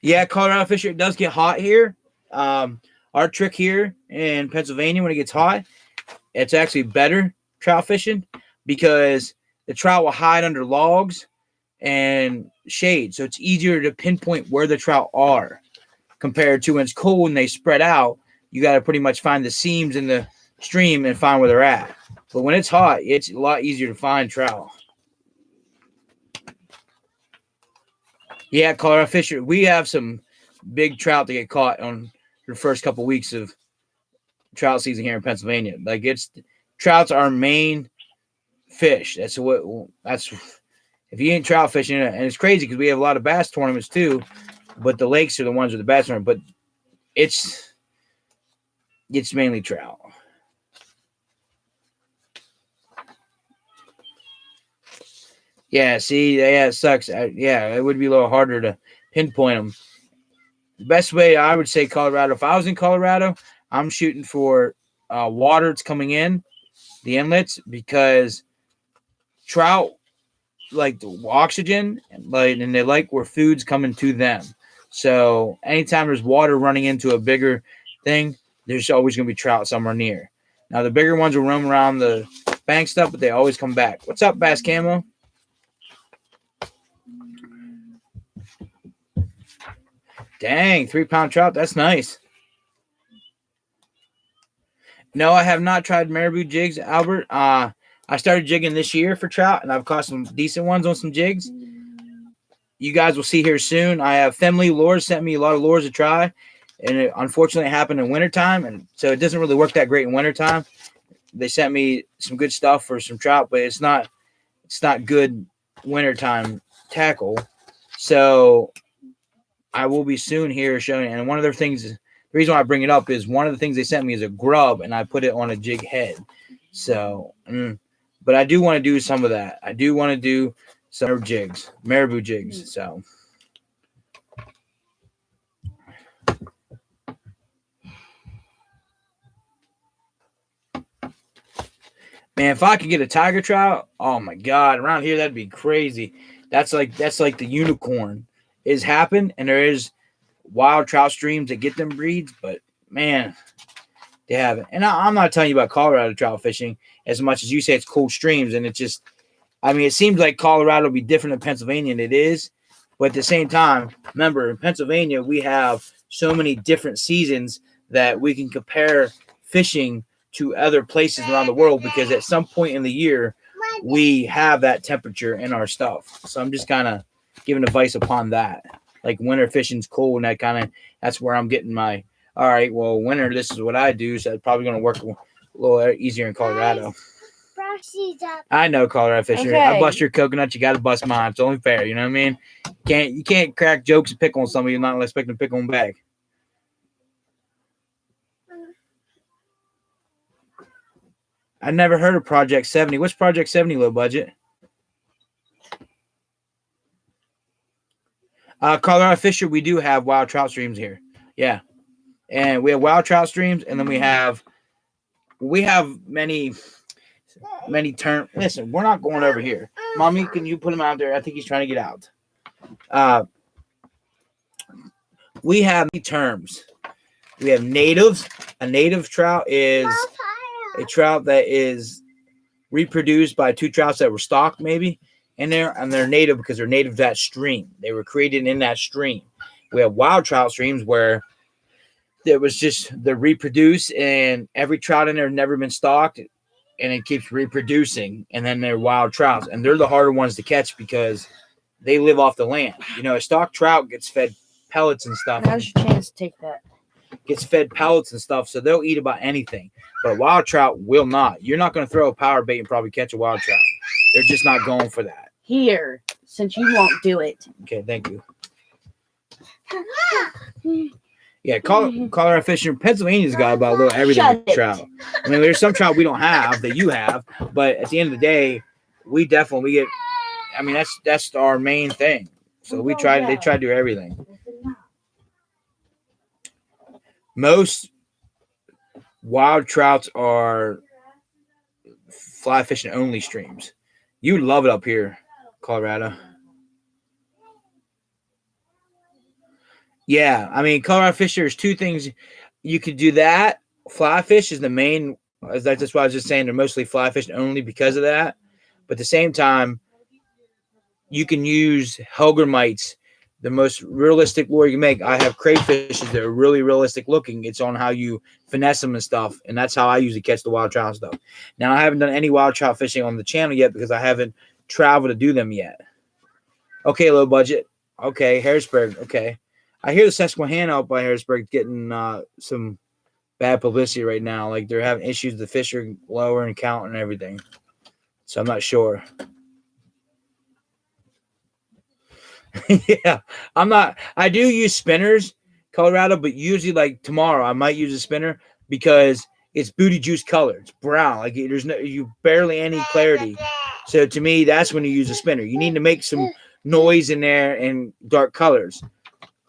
Yeah, Colorado fisher, it does get hot here. Our trick here in Pennsylvania, when it gets hot, it's actually better trout fishing because the trout will hide under logs and shade. So it's easier to pinpoint where the trout are compared to when it's cold and they spread out. You got to pretty much find the seams in the stream and find where they're at. But when it's hot, it's a lot easier to find trout. Yeah, Colorado fisher, we have some big trout that get caught on the first couple weeks of trout season here in Pennsylvania. Like trout's our main fish. That's if you ain't trout fishing, and it's crazy because we have a lot of bass tournaments too, but the lakes are the ones with the bass tournament. But it's mainly trout. Yeah, see, yeah, it sucks. Yeah, it would be a little harder to pinpoint them. The best way I would say Colorado. If I was in Colorado, I'm shooting for water that's coming in the inlets because trout like the oxygen and they like where food's coming to them. So anytime there's water running into a bigger thing, there's always going to be trout somewhere near. Now the bigger ones will roam around the bank stuff, but they always come back. What's up, Bass Camo? Dang, 3-pound trout. That's nice. No, I have not tried marabou jigs, Albert. I started jigging this year for trout, and I've caught some decent ones on some jigs. You guys will see here soon. I have Femley Lures sent me a lot of lures to try, and it unfortunately happened in wintertime, and so it doesn't really work that great in wintertime. They sent me some good stuff for some trout, but it's not good wintertime tackle. So I will be soon here showing, and one of their things, the reason why I bring it up is one of the things they sent me is a grub, and I put it on a jig head. So, but I do want to do some of that. I do want to do some jigs, marabou jigs. So, man, if I could get a tiger trout, oh my god, around here that'd be crazy. That's like the unicorn is happened, and there is wild trout streams that get them breeds, but man, they haven't. And I'm not telling you about Colorado trout fishing as much as you say it's cold streams, and it's just, I mean, it seems like Colorado will be different than Pennsylvania, and it is. But at the same time, remember, in Pennsylvania, we have so many different seasons that we can compare fishing to other places around the world because at some point in the year, we have that temperature in our stuff. So I'm just kind of giving advice upon that. Like winter fishing's cold, and that's where I'm getting my, all right, well, winter, this is what I do, so it's probably going to work a little easier in Colorado. I know, Colorado fisher. Okay. I bust your coconut, you got to bust mine. It's only fair, you know what I mean? You can't crack jokes and pick on somebody you're not expecting to pick on back. I never heard of Project 70. What's Project 70, low budget? Colorado fisher, we do have wild trout streams here. Yeah. And we have wild trout streams, and then we have many term. Listen, we're not going over here. Mommy, can you put him out there? I think he's trying to get out. We have terms. We have natives. A native trout is a trout that is reproduced by two trouts that were stocked maybe in there, and they're native because they're native to that stream. They were created in that stream. We have wild trout streams where there was just they're reproduced, and every trout in there has never been stocked, and it keeps reproducing, and then they're wild trouts, and they're the harder ones to catch because they live off the land. You know, a stocked trout gets fed pellets and stuff. Now's your chance to take that. Gets fed pellets and stuff, so they'll eat about anything. But wild trout will not. You're not going to throw a power bait and probably catch a wild trout. They're just not going for that. Here, since you won't do it. Okay, thank you. Yeah, Colorado fishing. Pennsylvania's got about a little everything Shut with it. trout. I mean, there's some trout we don't have that you have, but at the end of the day, we get. I mean, that's our main thing. So they try to do everything. Most wild trouts are fly fishing only streams. You would love it up here, Colorado. Yeah, I mean, Colorado fish, there's two things you could do. That fly fish is the main. That's why I was just saying they're mostly fly fishing only because of that. But at the same time, you can use Helgermites, the most realistic lure you can make. I have crayfishes that are really realistic looking. It's on how you finesse them and stuff, and that's how I usually catch the wild trout and stuff. Now, I haven't done any wild trout fishing on the channel yet because I haven't traveled to do them yet. Okay, low budget. Okay, Harrisburg. Okay. I hear the Susquehanna out by Harrisburg getting some bad publicity right now. Like they're having issues. The fish are lower in count and everything. So I'm not sure. Yeah, I'm not. I do use spinners, Colorado, but usually like tomorrow I might use a spinner because it's booty juice color. It's brown. Like there's you barely any clarity. So to me, that's when you use a spinner. You need to make some noise in there and dark colors.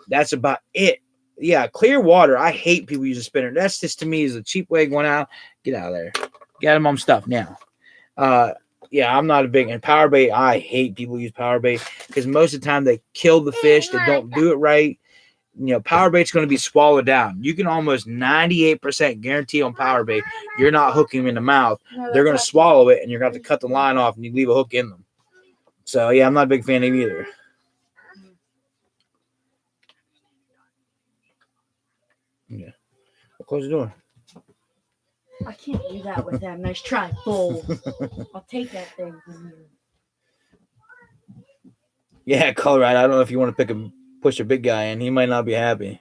That's about it. Yeah, clear water. I hate people use a spinner. That's just to me is a cheap way of going out. Get out of there. Get them on stuff now. Yeah, I'm not a big and power bait. I hate people use power bait because most of the time they kill the fish. They don't do it right. You know, power bait's going to be swallowed down. You can almost 98% guarantee on power bait you're not hooking them in the mouth. They're going to swallow it, and you're going to have to cut the line off, and you leave a hook in them. So yeah, I'm not a big fan of it either. Yeah. I'll close the door. I can't do that with that. Nice try, bull. I'll take that thing from you. Yeah, Colorado. I don't know if you want to push a big guy in. He might not be happy.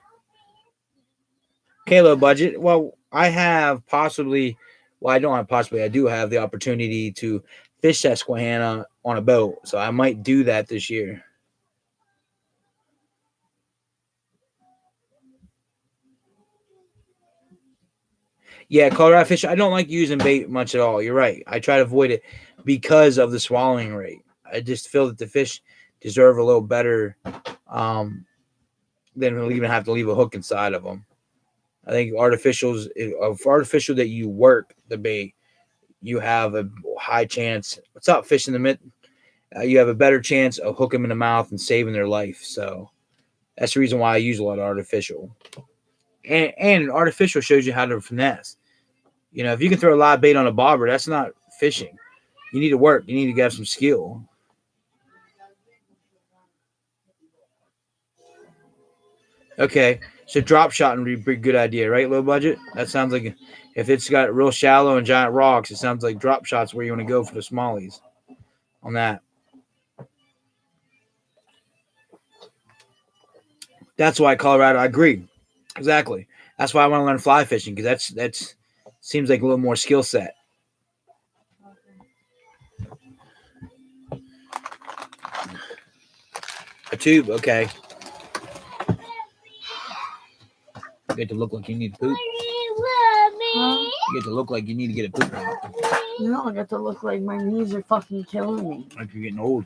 Okay, low budget. Well, I have possibly. Well, I don't have possibly. I do have the opportunity to fish Susquehanna on a boat, so I might do that this year. Yeah, Colorado fish. I don't like using bait much at all. You're right. I try to avoid it because of the swallowing rate. I just feel that the fish deserve a little better than we'll even have to leave a hook inside of them. I think artificial that you work the bait, you have a high chance. What's up, fish in the mid? You have a better chance of hooking them in the mouth and saving their life. So that's the reason why I use a lot of artificial. And artificial shows you how to finesse. You know, if you can throw a live bait on a bobber, that's not fishing. You need to work. You need to have some skill. Okay, so drop shot would be a pretty good idea, right? Low budget. That sounds like if it's got real shallow and giant rocks, it sounds like drop shots where you want to go for the smallies on that. That's why Colorado. I agree. Exactly. That's why I want to learn fly fishing because that's seems like a little more skill set. A tube, okay. You get to look like you need to poop. You get to look like you need to get a poop out. No, I got to look like my knees are fucking killing me. Like you're getting old.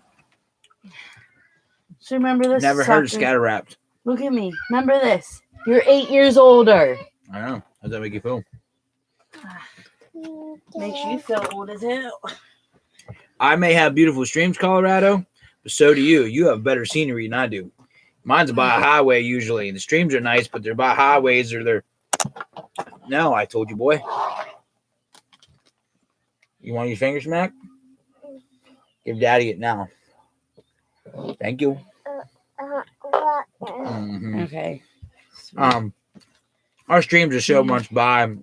So remember this? Never heard of scatter wrapped. Look at me. Remember this. You're 8 years older. I know. How does that make you feel? Makes you feel old as hell. I may have beautiful streams, Colorado, but so do you. You have better scenery than I do. Mine's by a highway usually. The streams are nice, but they're by highways or they're. No, I told you, boy. You want your finger smack? Give Daddy it now. Thank you. Mhm. Okay. Our streams are so much by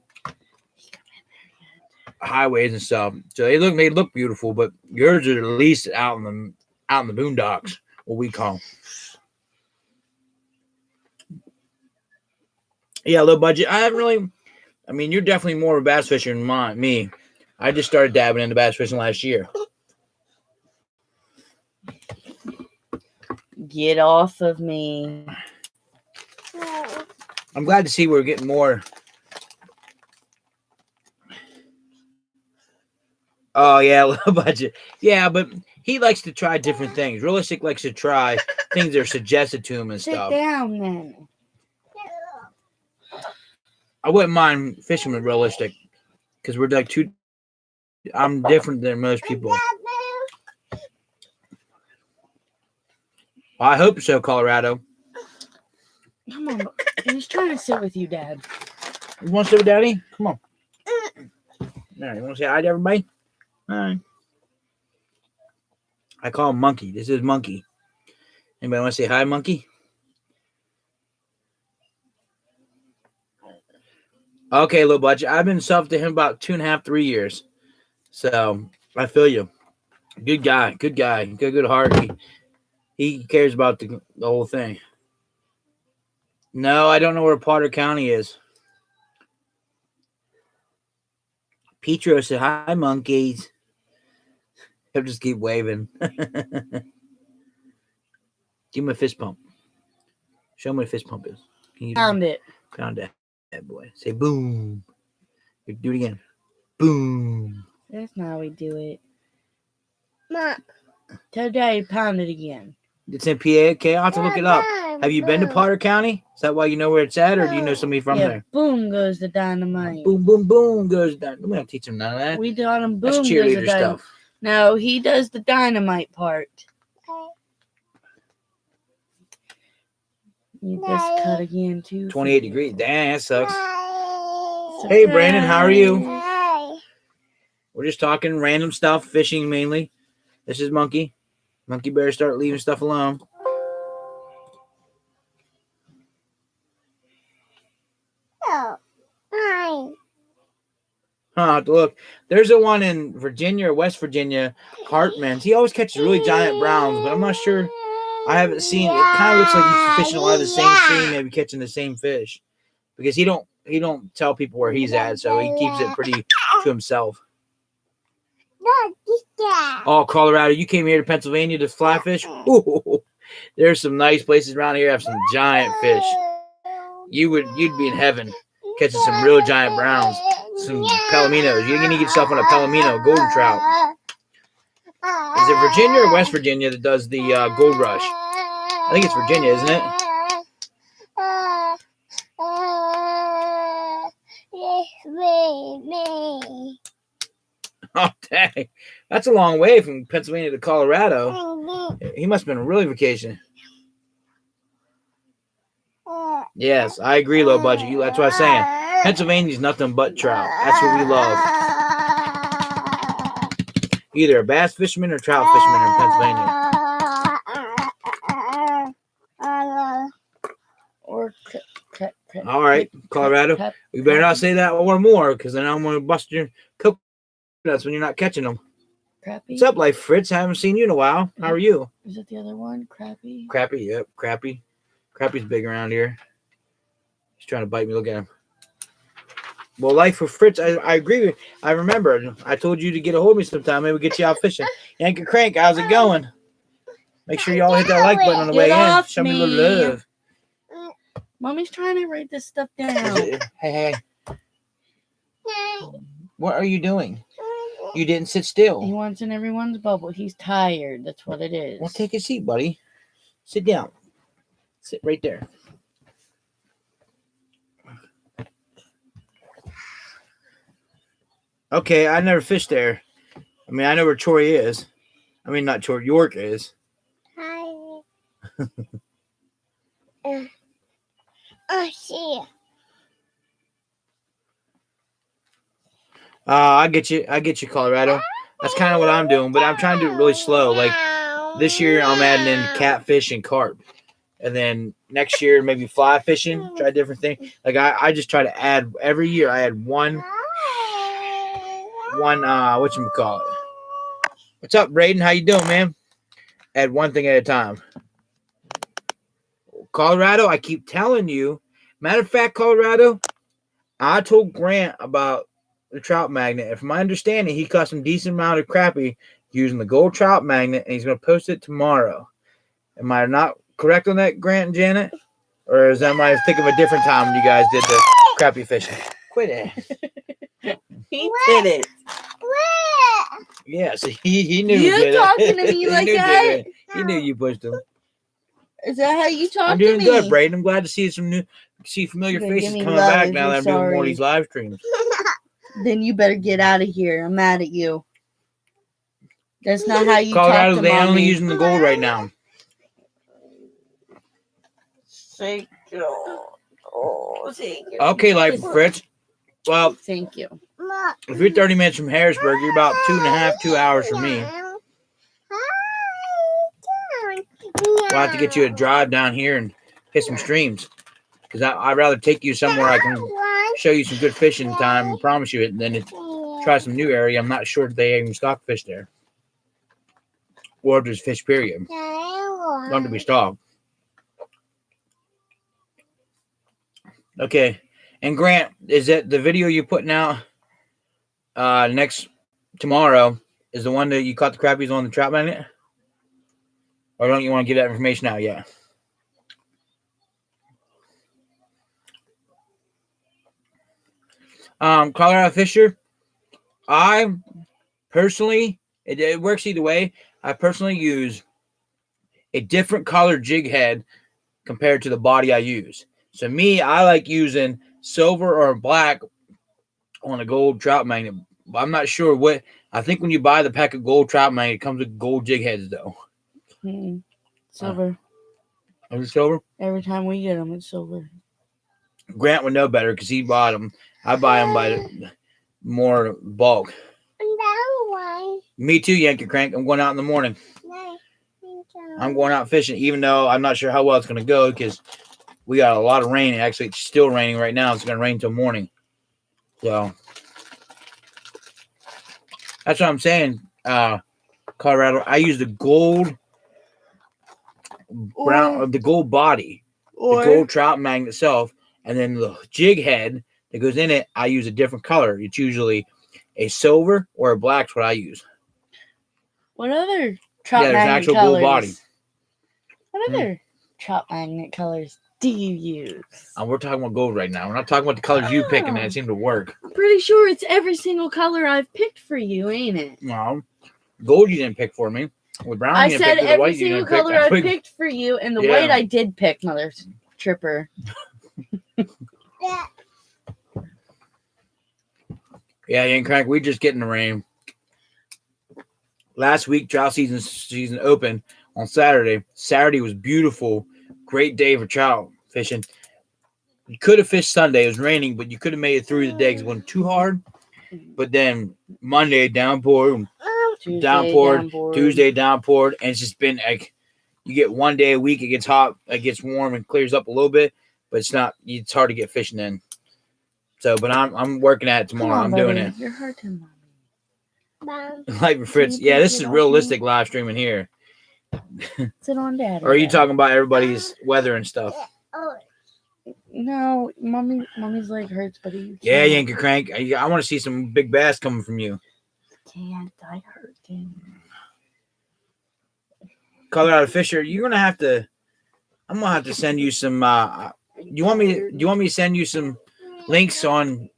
highways and stuff, so they look beautiful. But yours are at least out in the boondocks, what we call 'em. Yeah, low budget. I haven't really. I mean, you're definitely more of a bass fisher than me. I just started dabbing into bass fishing last year. Get off of me. I'm glad to see we're getting more. Oh yeah, low budget. Yeah, but he likes to try different things. Realistic likes to try things that are suggested to him and Sit stuff. down then. I wouldn't mind fishing with Realistic because we're like two. I'm different than most people. I hope so, Colorado. Come on. He's trying to sit with you, Dad. You want to sit with Daddy? Come on. All right, you want to say hi to everybody? All right. I call him Monkey. This is Monkey. Anybody want to say hi, Monkey? Okay, low budget. I've been sub to him about 2.5, 3 years. So I feel you. Good guy. Good guy. Good heart. He cares about the whole thing. No, I don't know where Potter County is. Petro said, hi, monkeys. He'll just keep waving. Give him a fist pump. Show him what a fist pump is. Can you Found it. Found that boy. Say boom. Do it again. Boom. That's not how we do it. Mom. Tell Daddy to pound it again. It's in PA. Okay, I'll have to look it up. Have you been to Potter County? Is that why you know where it's at, or do you know somebody from there? Boom goes the dynamite. Boom, boom, boom goes down. We don't teach him none of that. We taught him boom That's goes the cheerleader dynamite. stuff. No, he does the dynamite part. You just cut again too. 28 degrees. Damn, that sucks. Hey. Hey, Brandon, how are you? Hey. We're just talking random stuff, fishing mainly. This is Monkey. Monkey better start leaving stuff alone. Oh. Hi. I'll have to look. There's a one in Virginia or West Virginia, Hartman's. He always catches really giant browns, but I'm not sure. I haven't seen. It kind of looks like he's fishing a lot of the same stream, maybe catching the same fish, because he don't tell people where he's at, so he keeps it pretty to himself. Oh, Colorado, you came here to Pennsylvania to fly fish? Ooh, there's some nice places around here that have some giant fish. You'd be in heaven catching some real giant browns, some palominos. You're gonna get yourself on a palomino golden trout. Is it Virginia or West Virginia that does the gold rush? I think it's Virginia, isn't it? Oh, dang. That's a long way from Pennsylvania to Colorado. He must have been really vacation. Yes, I agree, low budget. That's what I'm saying. Pennsylvania's nothing but trout. That's what we love. Either a bass fisherman or trout fisherman in Pennsylvania. Or All right, Colorado. We better not say that one more, because then I'm going to bust your coconuts when you're not catching them. Crappie? What's up, Life Fritz? I haven't seen you in a while. How are you? Is it the other one? Crappie? Crappie, yep, Crappie. Crappie's big around here. He's trying to bite me. Look at him. Well, Life for Fritz, I agree with. I remember. I told you to get a hold of me sometime. Maybe we'll get you out fishing. Yank a crank. How's it going? Make sure y'all hit that like button on the way in. Show me a little love. Mommy's trying to write this stuff down. Hey. What are you doing? You didn't sit still. He wants in everyone's bubble. He's tired. That's what it is. Well, take a seat, buddy. Sit down. Sit right there. Okay, I never fished there. I mean, I know where Troy is. I mean, not Troy, York is. Hi. Oh, see. I get you, Colorado. That's kind of what I'm doing, but I'm trying to do it really slow. Like this year, I'm adding in catfish and carp, and then next year maybe fly fishing. Try different things. Like I just try to add every year. I add one whatchamacallit. What's up, Braden? How you doing, man? Add one thing at a time. Colorado, I keep telling you. Matter of fact, Colorado, I told Grant about the trout magnet. And from my understanding, he caught some decent amount of crappie using the gold trout magnet, and he's going to post it tomorrow. Am I not correct on that, Grant and Janet? Or is that I think of a different time when you guys did the crappie fishing? Quit it. He did it. Yeah, so he knew. You did talking it. to me He like knew that? did it. He knew you pushed him. Is that how you talk I'm to doing me? good, Braden. I'm glad to see familiar You're gonna faces give me coming love back if now that I'm you're doing more of sorry. these live streams. Then you better get out of here. I'm mad at you. That's not how you Colorado, talk to they mommy. only using the gold right now. Thank you. Oh, thank you. Okay, like Fritz. Well, Thank you. if you're 30 minutes from Harrisburg, you're about 2 hours from me. We'll have to get you a drive down here and hit some streams. Because I'd rather take you somewhere I can show you some good fishing time and promise you it, and then try some new area. I'm not sure if they even stock fish there. Or if there's fish, period. Not to be stocked. Okay. And Grant, is that the video you're putting out tomorrow is the one that you caught the crappies on the trout magnet? Or don't you want to give that information out yet? Colorado Fisher, I personally, it works either way. I personally use a different color jig head compared to the body I use. So me, I like using silver or black on a gold trout magnet. I'm not sure what. I think when you buy the pack of gold trout magnet, it comes with gold jig heads though. Silver. Is it silver? Every time we get them, it's silver. Grant would know better because he bought them. I buy them by more bulk. Me too, Yankee Crank. I'm going out in the morning. I'm going out fishing, even though I'm not sure how well it's going to go because we got a lot of rain. Actually, it's still raining right now. It's going to rain till morning. So that's what I'm saying. Colorado, I use the gold brown, the gold body, the gold trout magnet itself, and then the jig head that goes in it. I use a different color. It's usually a silver or a black's what I use. What other trout there's magnet an actual colors? gold body. What other trout magnet colors do you use? We're talking about gold right now. We're not talking about the colors you pick and that seem to work. I'm pretty sure it's every single color I've picked for you, ain't it? No, gold you didn't pick for me. With brown, I you didn't said pick. With every white, you single didn't pick. color I picked for you, and the white I did pick, mother tripper. Yeah, Yank Crank, we just getting the rain. Last week, trout season opened on Saturday. Saturday was beautiful. Great day for trout fishing. You could have fished Sunday. It was raining, but you could have made it through the day because it wasn't too hard. But then Monday, downpour. Tuesday, downpoured. And it's just been like you get one day a week. It gets hot. It gets warm and clears up a little bit. But it's not. It's hard to get fishing in. So, but I'm working at it tomorrow. I'm doing it. You're hurting mommy. Like Fritz. Yeah, this is realistic live streaming here. Sit on Daddy. Or are you talking about everybody's weather and stuff? No, mommy's leg hurts, but you Yeah, Yankee Crank. I want to see some big bass coming from you. Can't. I hurt him. Colorado Fisher, you're gonna have to. I'm gonna have to send you some. Do you want me to send you some links on?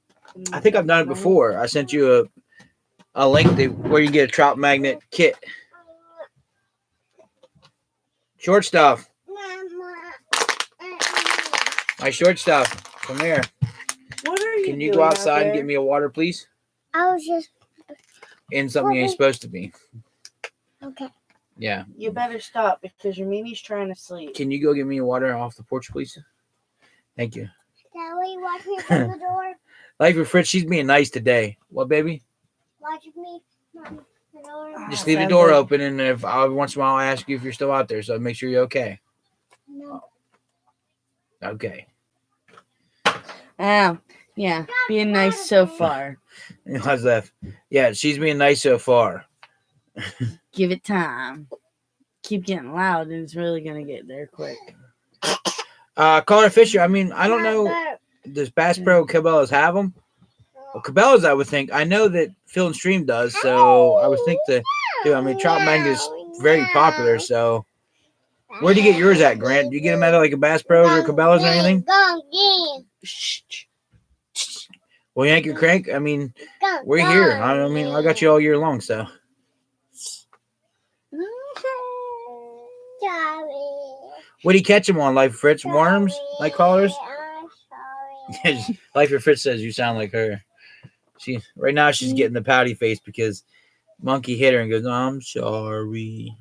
I think I've done it before. I sent you a link where you get a trout magnet kit. Short stuff. My short stuff. Come here. What are you? Can you go outside and get me a water, please? I was just In something you ain't supposed to be. okay. Yeah. You better stop because your Mimi's trying to sleep. Can you go get me a water off the porch, please? Thank you. That way you watch me from the door. Like for Fritz, she's being nice today. What, baby? Watch me. Mom, the door. Just Ah, leave the sounds door good. open, and if once in a while I ask you if you're still out there, so make sure you're okay. No. Okay. Yeah, being nice so far. How's that? Yeah, she's being nice so far. Give it time. Keep getting loud, and it's really gonna get there quick. Caller Fisher. I mean, I don't know. Does Bass Pro Cabela's have them? Well, Cabela's, I would think. I know that Phil and Stream does, so I would think that. Dude, I mean, Trout Magnet is very popular. So, where do you get yours at, Grant? Do you get them at like a Bass Pro or Cabela's or anything? Shh. Well, Yank your crank. I mean, we're here. I mean, I got you all year long, so. What do you catch them on, Life Fritz? Worms, like callers? Life Fritz says you sound like her. She right now she's getting the pouty face because Monkey hit her and goes, "I'm sorry."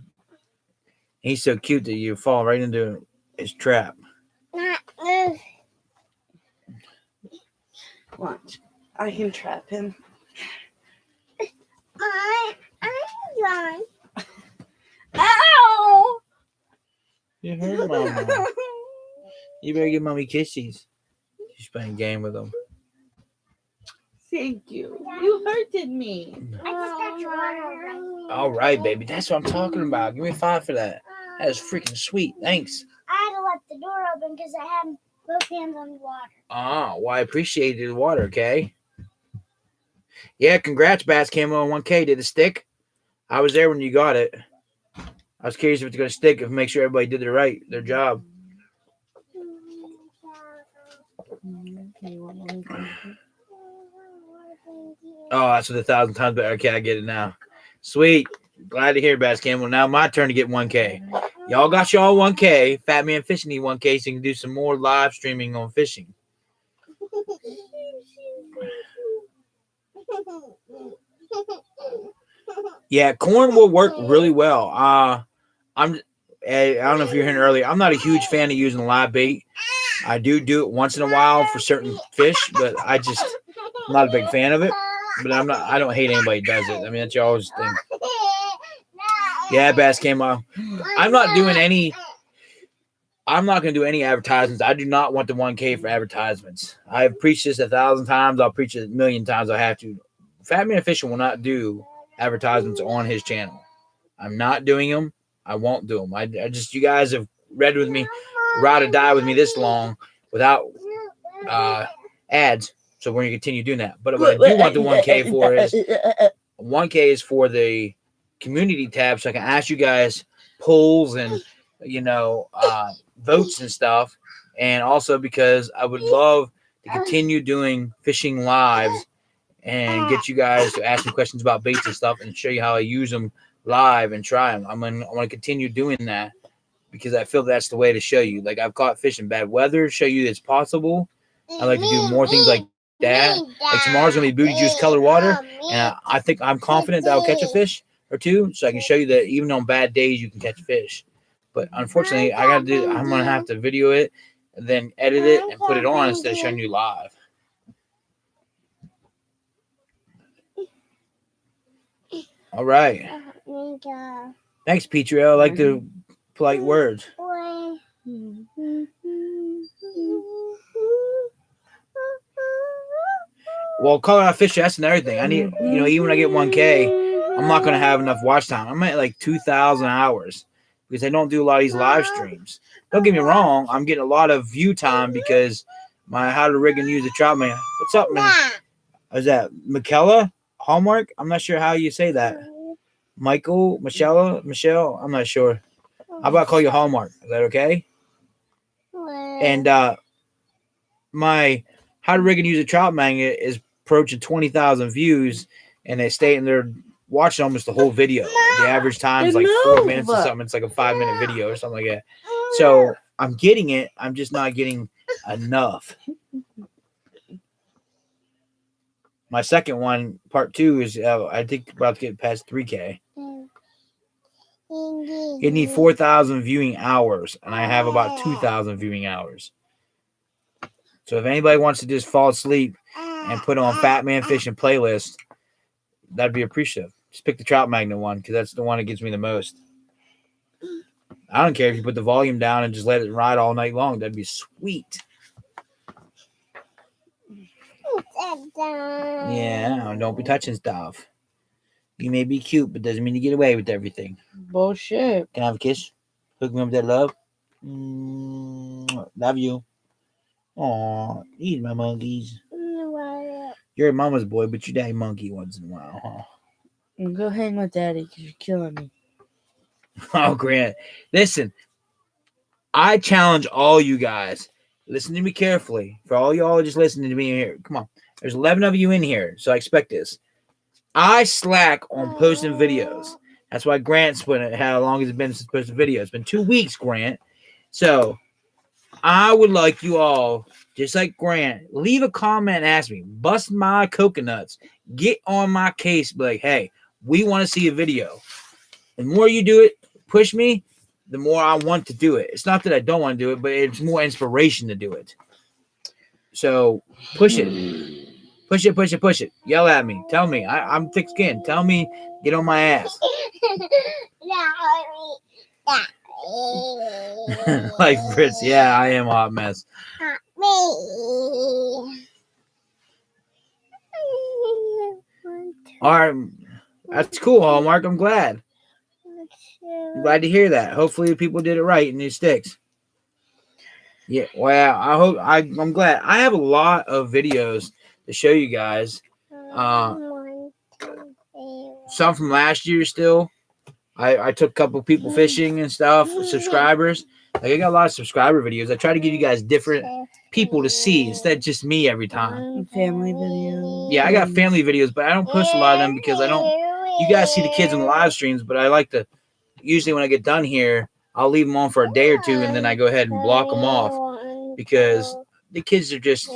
He's so cute that you fall right into his trap. Watch. I can trap him. I'm Ow! You hurt Mama. You better give Mommy kisses. She's playing a game with him. Thank you. You hurted me. I just got your water. All right, baby. That's what I'm talking about. Give me 5 for that. That is freaking sweet. Thanks. I had to let the door open because I had both hands on the water. Well, I appreciated the water, okay? Yeah, congrats, Bass Camo on 1K. Did it stick? I was there when you got it. I was curious if it's going to stick, if make sure everybody did their job. Oh, that's with 1,000 times better. Okay, I get it now. Sweet. Glad to hear, Bass Campbell. Now my turn to get 1K. Y'all got y'all 1K. Fatman Fishing need 1K so you can do some more live streaming on fishing. Yeah, corn will work really well. I don't know if you're hearing earlier. I'm not a huge fan of using live bait. I do it once in a while for certain fish, but I'm not a big fan of it. But I don't hate anybody that does it. I mean, that's y'all's thing. Yeah, Bass came off. I'm not going to do any advertisements. I do not want the 1K for advertisements. I've preached this 1,000 times. I'll preach it 1,000,000 times. I have to. Fatman Fishing will not do advertisements on his channel. I'm not doing them. I won't do them. I just, you guys have read with me, ride or die with me this long without ads. So we're going to continue doing that. But what I do want the 1K for is 1K is for the community tab, so I can ask you guys polls and votes and stuff, and also because I would love to continue doing fishing lives and get you guys to ask me questions about baits and stuff and show you how I use them live and try them. I want to continue doing that because I feel that's the way to show you. Like, I've caught fish in bad weather, show you it's possible. I like to do more things like that. Like tomorrow's gonna be booty juice colored water, and I think I'm confident that I'll catch a fish or two, so I can show you that even on bad days you can catch fish. But unfortunately, I'm gonna have to video it and then edit it and put it on instead of showing you live. All right. Thanks, Petrie. I like the polite words. Well, Colorado Fisher, that's another thing. I need, even when I get 1K, I'm not going to have enough watch time. I'm at like 2,000 hours because I don't do a lot of these live streams. Don't get me wrong. I'm getting a lot of view time because my how to rig and use the trout man. What's up, man? Is that Michaela Hallmark? I'm not sure how you say that. Michael, Michelle? I'm not sure. How about I call you Hallmark? Is that okay? And my how to rig and use a trout magnet is approaching 20,000 views, and they stay in there watching almost the whole video. The average time is like 4 minutes or something. It's like a 5-minute video or something like that. So I'm getting it. I'm just not getting enough. My second one, part 2, is I think about to get past 3K. You need 4,000 viewing hours, and I have about 2,000 viewing hours. So if anybody wants to just fall asleep and put on Fatman Fishing playlist, that'd be appreciative. Just pick the Trout Magnet one because that's the one that gets me the most. I don't care if you put the volume down and just let it ride all night long. That'd be sweet. Yeah, don't be touching stuff. You may be cute, but doesn't mean you get away with everything. Bullshit. Can I have a kiss? Hook me up with that love. Love you. Aw, these my monkeys. You're a mama's boy, but your daddy monkey once in a while, huh? Go hang with daddy because you're killing me. Oh, Grant. Listen, I challenge all you guys. Listen to me carefully. For all y'all just listening to me here, come on. There's 11 of you in here, so I expect this. I slack on posting videos. That's why Grant's put it. How long has it been since posted video? It's been 2 weeks, Grant. So I would like you all, just like Grant, leave a comment and ask me, bust my coconuts, get on my case, be like, hey, we want to see a video. The more you do it, push me, the more I want to do it. It's not that I don't want to do it, but it's more inspiration to do it. So push it. Push it, push it, push it. Yell at me. Tell me. I'm thick skinned. Tell me, get on my ass. Like Fritz. Yeah, I am a hot mess. All right. That's cool, Hallmark. I'm glad. I'm glad to hear that. Hopefully people did it right and it sticks. Yeah, well, I'm glad. I have a lot of videos to show you guys. Some from last year still. I took a couple people fishing and stuff, subscribers. Like I got a lot of subscriber videos. I try to give you guys different people to see instead of just me every time. Family videos. Yeah, I got family videos, but I don't post a lot of them because I don't. You guys see the kids in the live streams, but I like to. Usually when I get done here, I'll leave them on for a day or two, and then I go ahead and block them off because the kids are just.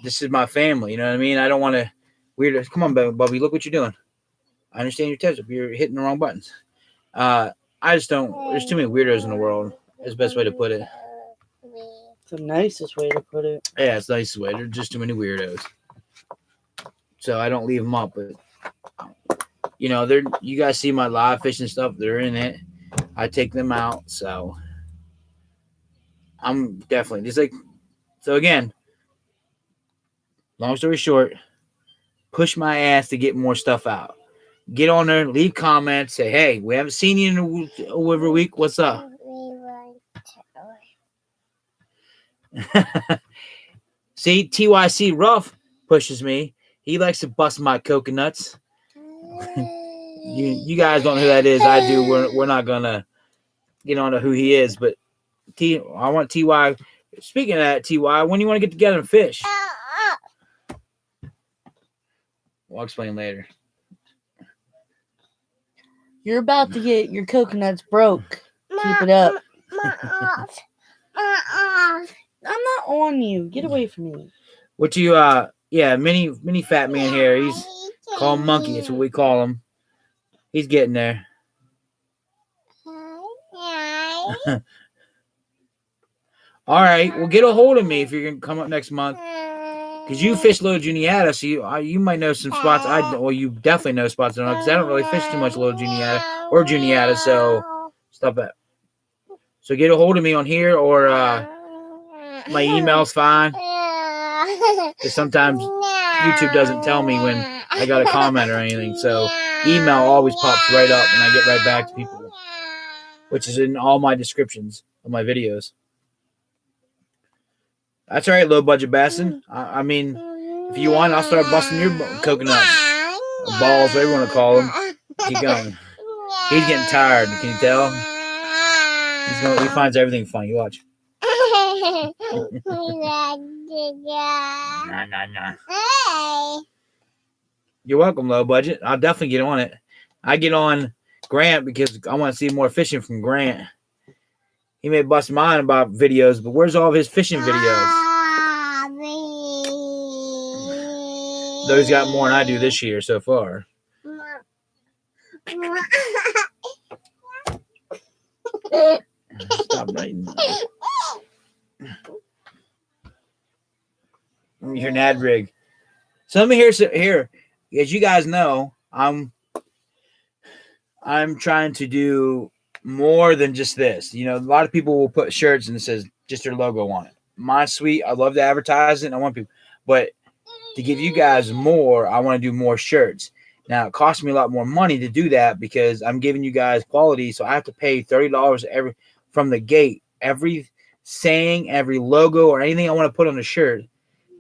This is my family, you know what I mean? I don't want to weird. Come on, Bubby, look what you're doing. I understand your touch up. You're hitting the wrong buttons. I just don't. There's too many weirdos in the world. That's the best way to put it. It's the nicest way to put it. Yeah, it's the nicest way. There's just too many weirdos. So I don't leave them up, but you know, they're. You guys see my live fishing stuff. They're in it. I take them out. So I'm definitely just like. So again, long story short, push my ass to get more stuff out. Get on there, leave comments, say, hey, we haven't seen you in every week. What's up? See, TYC Ruff pushes me. He likes to bust my coconuts. you guys don't know who that is. I do. We're not gonna get on to who he is, but I want TY. Speaking of that, TY, when do you want to get together and fish? I'll explain later. You're about to get your coconuts broke. Keep it up. I'm not on you. Get away from me. What you mini fat man here. He's called Monkey. That's what we call him. He's getting there. All right, well, get a hold of me if you're gonna come up next month. Because you fish Little Juniata, so you might know some spots. You definitely know spots I don't know, because I don't really fish too much Little Juniata or Juniata, so stop that. So get a hold of me on here, or my email's fine. Because sometimes YouTube doesn't tell me when I got a comment or anything, so email always pops right up, and I get right back to people, which is in all my descriptions of my videos. That's all right, low budget Bassin. I mean, if you want, I'll start busting your coconuts, or balls, whatever you want to call them. Keep going. He's getting tired. Can you tell? He finds everything funny. You watch. Nah. You're welcome, low budget. I'll definitely get on it. I get on Grant because I want to see more fishing from Grant. He may bust mine about videos, but where's all of his fishing videos? Though he's got more than I do this year so far. Stop writing. Let me hear Nad Rig. So let me here. As you guys know, I'm trying to do more than just this. You know, a lot of people will put shirts and it says just their logo on it. Mine's sweet. I love to advertise it. And I want people, but to give you guys more, I want to do more shirts. Now it costs me a lot more money to do that because I'm giving you guys quality, so I have to pay $30 every from the gate. Every saying, every logo, or anything I want to put on the shirt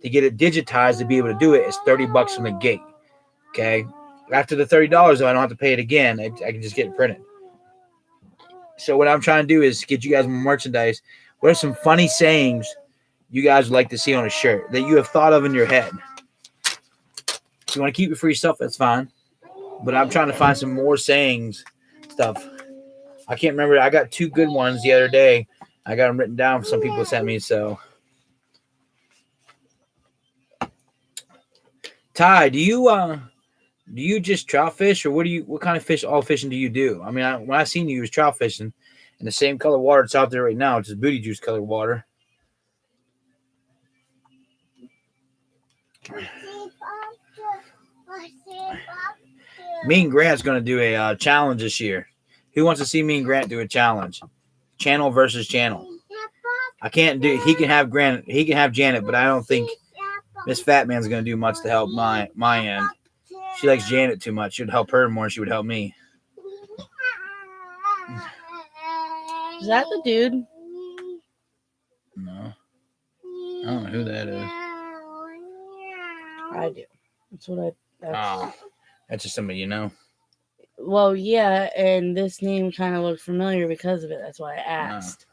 to get it digitized to be able to do it is $30 from the gate. Okay. After the $30, though, I don't have to pay it again. I can just get it printed. So what I'm trying to do is get you guys more merchandise. What are some funny sayings you guys would like to see on a shirt that you have thought of in your head? If you want to keep it for yourself, that's fine. But I'm trying to find some more sayings stuff. I can't remember. I got 2 good ones the other day. I got them written down. Some people sent me. So, Ty, do you just trout fish, or what kind of fish all fishing do you do? I mean, when I seen you was trout fishing in the same color water that's out there right now, which is booty juice colored water. Me and Grant's going to do a challenge this year. Who wants to see me and Grant do a challenge? Channel versus channel. I can't do. He can have Grant. He can have Janet, but I don't think Miss Fatman's going to do much to help my end. She likes Janet too much. She would help her more than she would help me. Is that the dude? No. I don't know who that is. I do. That's what That's just somebody you know. Well, yeah, and this name kind of looked familiar because of it. That's why I asked.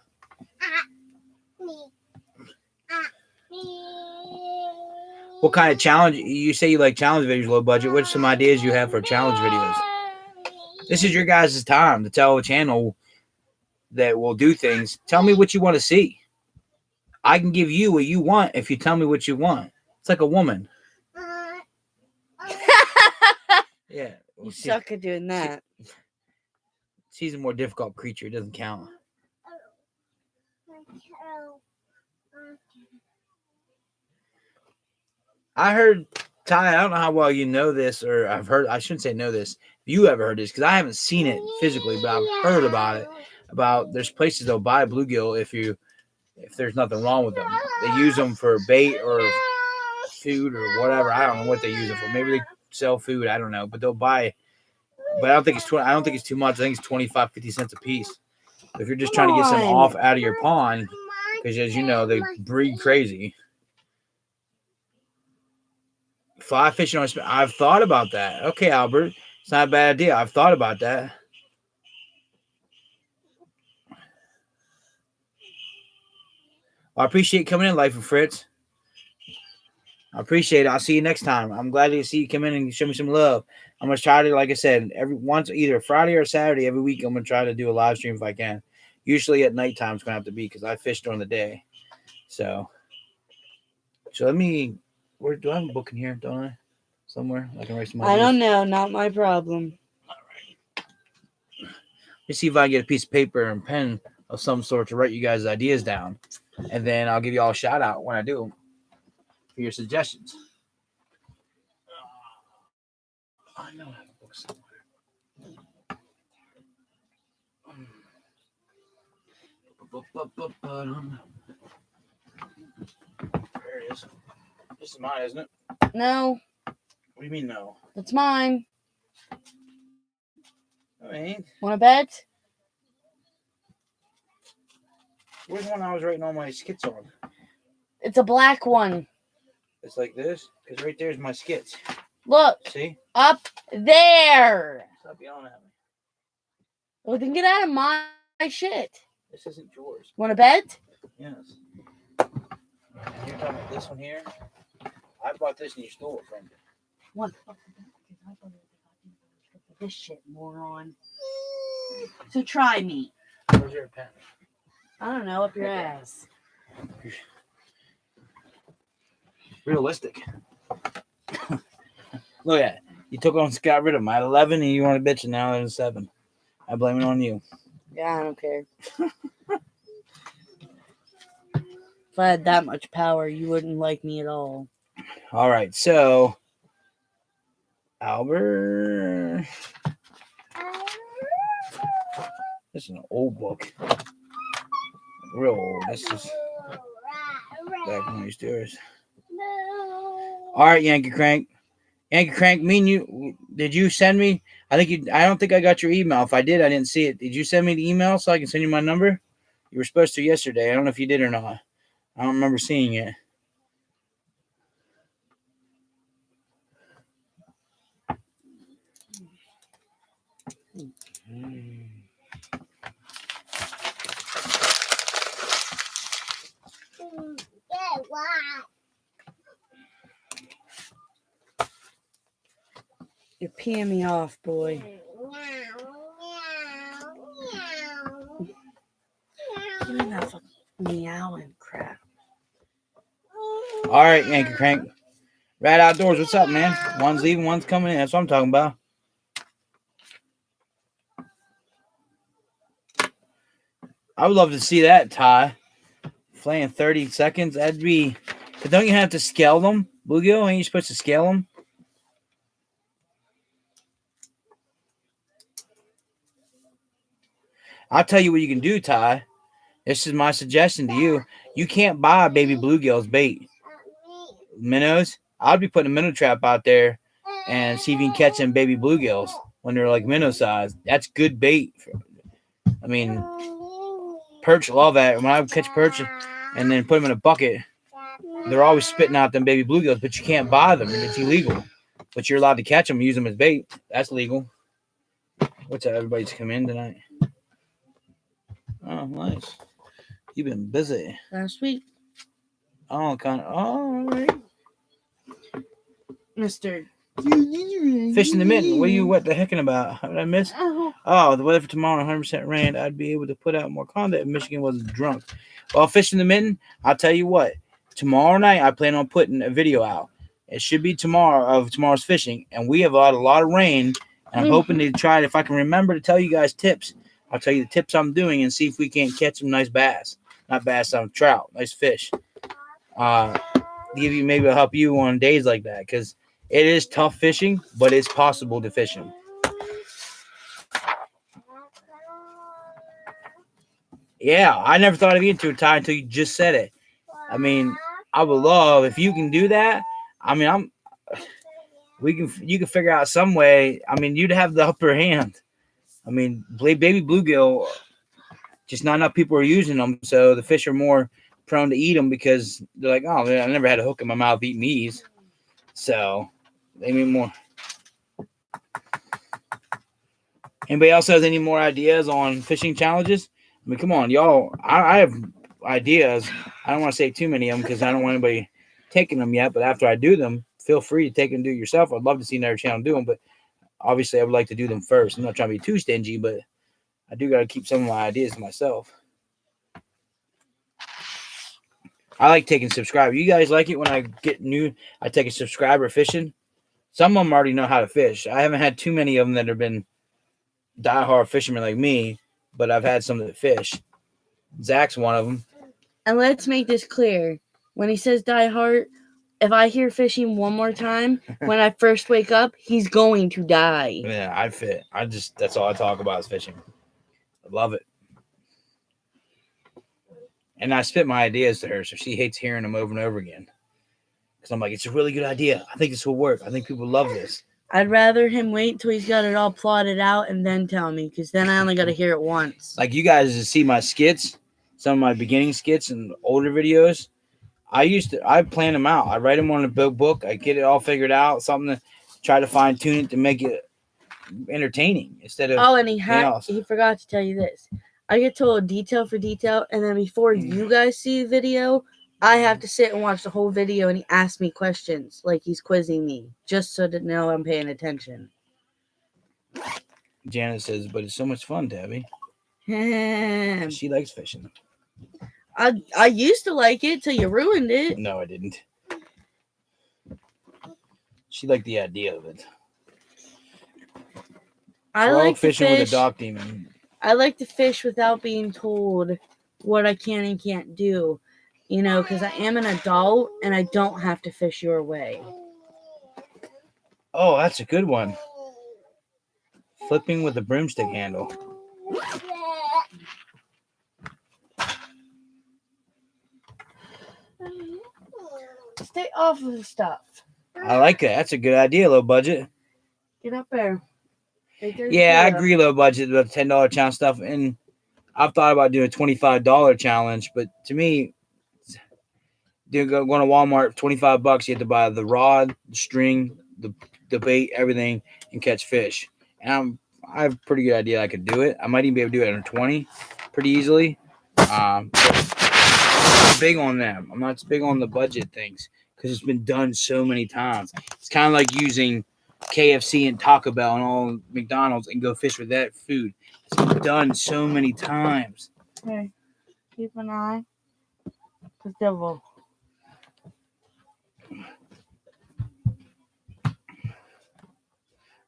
What kind of challenge? You say you like challenge videos, low budget. What's some ideas you have for challenge videos? This is your guys' time to tell a channel that will do things. Tell me what you want to see. I can give you what you want if you tell me what you want. It's like a woman. Yeah. You suck at doing that. She's a more difficult creature. It doesn't count. I heard, Ty, I don't know how well you know this, or I shouldn't say know this. You ever heard this? Because I haven't seen it physically, but I've heard about it. There's places they'll buy bluegill if there's nothing wrong with them. They use them for bait or food or whatever. I don't know what they use it for. Maybe they sell food. I don't know, but they'll buy it. But I don't think it's I don't think it's too much. I think it's 25, 50 cents a piece. If you're just trying to get some off out of your pond, because as you know, they breed crazy. Fly fishing on. I've thought about that. Okay, Albert, it's not a bad idea. I've thought about that. Well, I appreciate coming in, Life of Fritz. I appreciate it. I'll see you next time. I'm glad to see you come in and show me some love. I'm gonna try to, like I said, either Friday or Saturday every week. I'm gonna try to do a live stream if I can. Usually at nighttime it's gonna have to be because I fish during the day. So let me. Where do I have a book in here? Don't I? Somewhere I can write some. I don't know. Not my problem. All right. Let me see if I can get a piece of paper and pen of some sort to write you guys' ideas down, and then I'll give you all a shout out when I do for your suggestions. I know I have a book somewhere. There it is. This is mine, isn't it? No. What do you mean no? It's mine. I mean, Want to bet? where's the one I was writing all my skits on? It's a black one. It's like this? Because right there's my skits. Look. See? Up there. Stop yelling at me. Well, then get out of my shit. This isn't yours. Want to bet? Yes. You're talking about this one here? I bought this and you stole it from me. What? This shit, moron. So try me. Where's your pen? I don't know, up your ass. Realistic. Look at it. You got rid of them. I had 11 and you want to bitch, and now there's 7. I blame it on you. Yeah, I don't care. If I had that much power, you wouldn't like me at all. All right, so Albert. This is an old book. Real old. This is back when we used to do ours. All right, Yankee Crank. Yankee Crank, me and you, did you send me? I don't think I got your email. If I did, I didn't see it. Did you send me the email so I can send you my number? You were supposed to yesterday. I don't know if you did or not. I don't remember seeing it. You're peeing me off, boy. Give me that fucking meowing crap. All right, Yankee Crank. Rat Outdoors, what's up, man? One's leaving, one's coming in. That's what I'm talking about. I would love to see that, Ty. Playing 30 seconds. That'd be... But don't you have to scale them? Bluegill, ain't you supposed to scale them? I'll tell you what you can do, Ty. This is my suggestion to you. You can't buy baby bluegills bait. Minnows. I'd be putting a minnow trap out there and see if you can catch them baby bluegills when they're like minnow size. That's good bait. I mean, perch love that. When I catch perch and then put them in a bucket, they're always spitting out them baby bluegills, but you can't buy them. It's illegal. But you're allowed to catch them and use them as bait. That's legal. What's that? Everybody's come in tonight. Oh, nice. You've been busy. Last week. Oh, kind of. Oh, all right. Mr. Fish in the mitten. What the hecking about? How did I miss? Oh, the weather for tomorrow, 100% rain. I'd be able to put out more content if Michigan wasn't drunk. Well, fish in the mitten, I'll tell you what. Tomorrow night, I plan on putting a video out. It should be tomorrow of tomorrow's fishing. And we have had a lot of rain. And I'm hoping to try it. If I can remember to tell you guys tips, I'll tell you the tips I'm doing and see if we can't catch some nice bass. Not bass, trout. Nice fish. Maybe I'll help you on days like that because it is tough fishing, but it's possible to fish them. Yeah, I never thought of you into a tie until you just said it. I mean, I would love if you can do that. I mean, you can figure out some way. I mean, you'd have the upper hand. I mean, baby bluegill, just not enough people are using them, so the fish are more prone to eat them because they're like, oh man, I never had a hook in my mouth eating these, so they mean more. Anybody else has any more ideas on fishing challenges? I mean, come on, y'all. I have ideas. I don't want to say too many of them because I don't want anybody taking them yet. But after I do them, feel free to take them and do it yourself. I'd love to see another channel do them, but obviously I would like to do them first. I'm not trying to be too stingy, but I do got to keep some of my ideas to myself. I like taking subscribers. You guys like it when I get new? I take a subscriber fishing. Some of them already know how to fish. I haven't had too many of them that have been diehard fishermen like me, but I've had some that fish. Zach's one of them. And let's make this clear. When he says diehard, if I hear fishing one more time, when I first wake up, he's going to die. Yeah, I fit. That's all I talk about is fishing. I love it. And I spit my ideas to her, so she hates hearing them over and over again. Because I'm like, it's a really good idea. I think this will work. I think people love this. I'd rather him wait till he's got it all plotted out and then tell me, because then I only got to hear it once. Like you guys to see my skits, some of my beginning skits and older videos. I plan them out. I write them on a book. I get it all figured out. Something to try to fine tune it to make it entertaining instead of. Oh, and he forgot to tell you this. I get told detail for detail, and then before you guys see the video, I have to sit and watch the whole video, and he asks me questions like he's quizzing me, just so to know I'm paying attention. Janet says, but it's so much fun, Tabby. She likes fishing. I used to like it till you ruined it. No, I didn't. She liked the idea of it. I like fishing with a dock demon. I like to fish without being told what I can and can't do, because I am an adult and I don't have to fish your way. Oh, that's a good one. Flipping with a broomstick handle. Stay off of the stuff. I like that. That's a good idea, low budget. Get up there. Yeah, I agree, low budget with $10 challenge stuff. And I've thought about doing a $25 challenge, but to me, going to Walmart, $25, you have to buy the rod, the string, the bait, everything, and catch fish. And I have a pretty good idea I could do it. I might even be able to do it under 20 pretty easily. But I'm not big on them. I'm not big on the budget things because it's been done so many times. It's kind of like using KFC and Taco Bell and all McDonald's and go fish with that food. It's been done so many times. Okay. Keep an eye. The devil.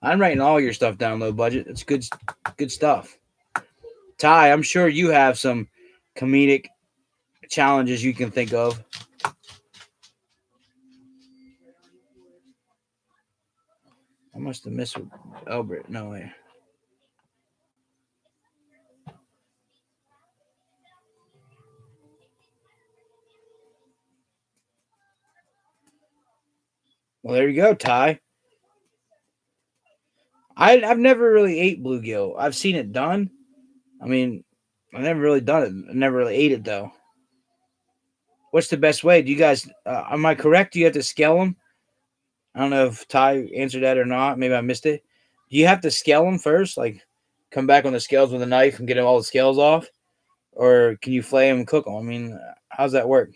I'm writing all your stuff down, low budget. It's good stuff. Ty, I'm sure you have some comedic challenges you can think of. I must have missed Albert. No way. Well, there you go, Ty. I've never really ate bluegill. I've seen it done. I mean, I've never really done it. I never really ate it though. What's the best way? Do you guys? Am I correct? Do you have to scale them? I don't know if Ty answered that or not. Maybe I missed it. Do you have to scale them first? Like, come back on the scales with a knife and get all the scales off, or can you flay them and cook them? I mean, how's that work?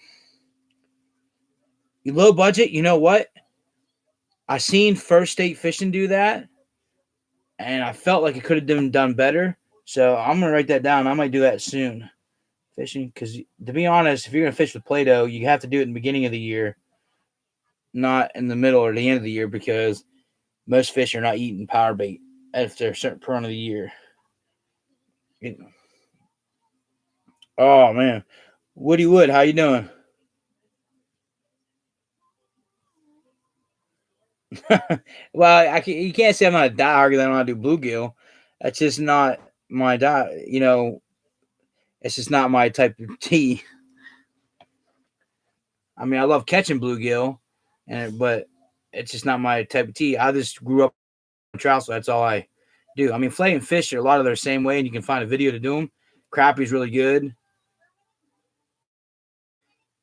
You low budget. You know what? I seen First State Fishing do that, and I felt like it could have been done better. So I'm gonna write that down. I might do that soon. Fishing, because to be honest, if you're gonna fish with Play-Doh, you have to do it in the beginning of the year, not in the middle or the end of the year, because most fish are not eating power bait after a certain point of the year. Oh man, Woody Wood, how you doing? Well, you can't say I'm not a diehard because I don't want to do bluegill. That's just not my diet. You know, it's just not my type of tea. I mean, I love catching bluegill, but it's just not my type of tea. I just grew up on trout, so that's all I do. I mean, filleting fish are a lot of the same way, and you can find a video to do them. Crappie's really good,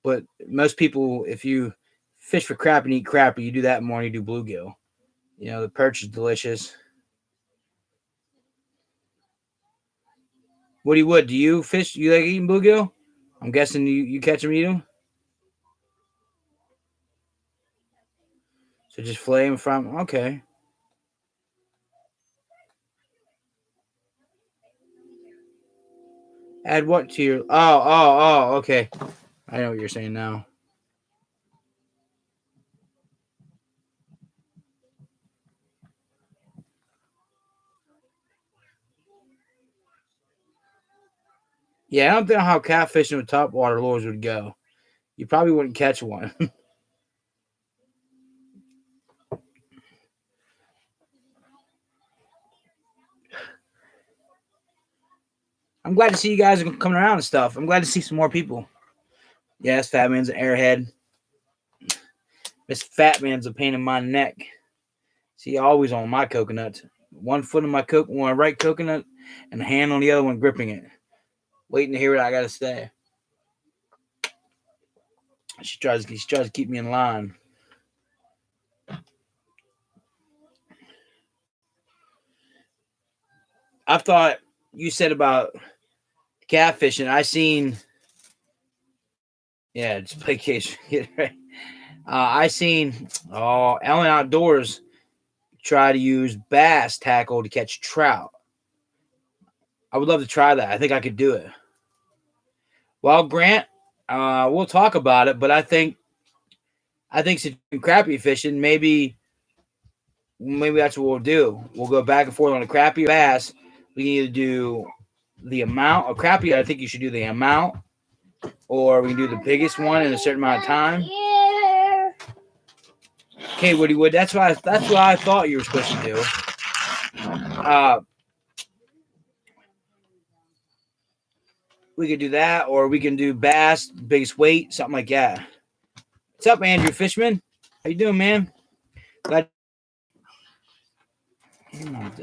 but most people, if you fish for crappie and eat crappie, you do that more than you do bluegill. You know, the perch is delicious. Woody Wood, do you fish? You like eating bluegill? I'm guessing you catch them, eat them. So just fillet them from. Okay. Add what to your? Oh. Okay. I know what you're saying now. Yeah, I don't know how catfishing with topwater lures would go. You probably wouldn't catch one. I'm glad to see you guys are coming around and stuff. I'm glad to see some more people. Yes, Fatman's an airhead. This Fatman's a pain in my neck. See, always on my coconut. One foot on my right coconut, and a hand on the other one gripping it. Waiting to hear what I got to say. She tries to keep me in line. I thought you said about catfishing. I seen, yeah, just play case. Right. I seen, Ellen Outdoors try to use bass tackle to catch trout. I would love to try that. I think I could do it. Well, Grant, we'll talk about it, but I think since crappie fishing, maybe that's what we'll do. We'll go back and forth on a crappie or bass. We can either do the amount of crappie. I think you should do the amount, or we can do the biggest one in a certain amount of time. Okay, Woody Wood. That's what I thought you were supposed to do. We could do that, or we can do bass, biggest weight, something like that. What's up, Andrew Fishman? How you doing, man? Glad. That's not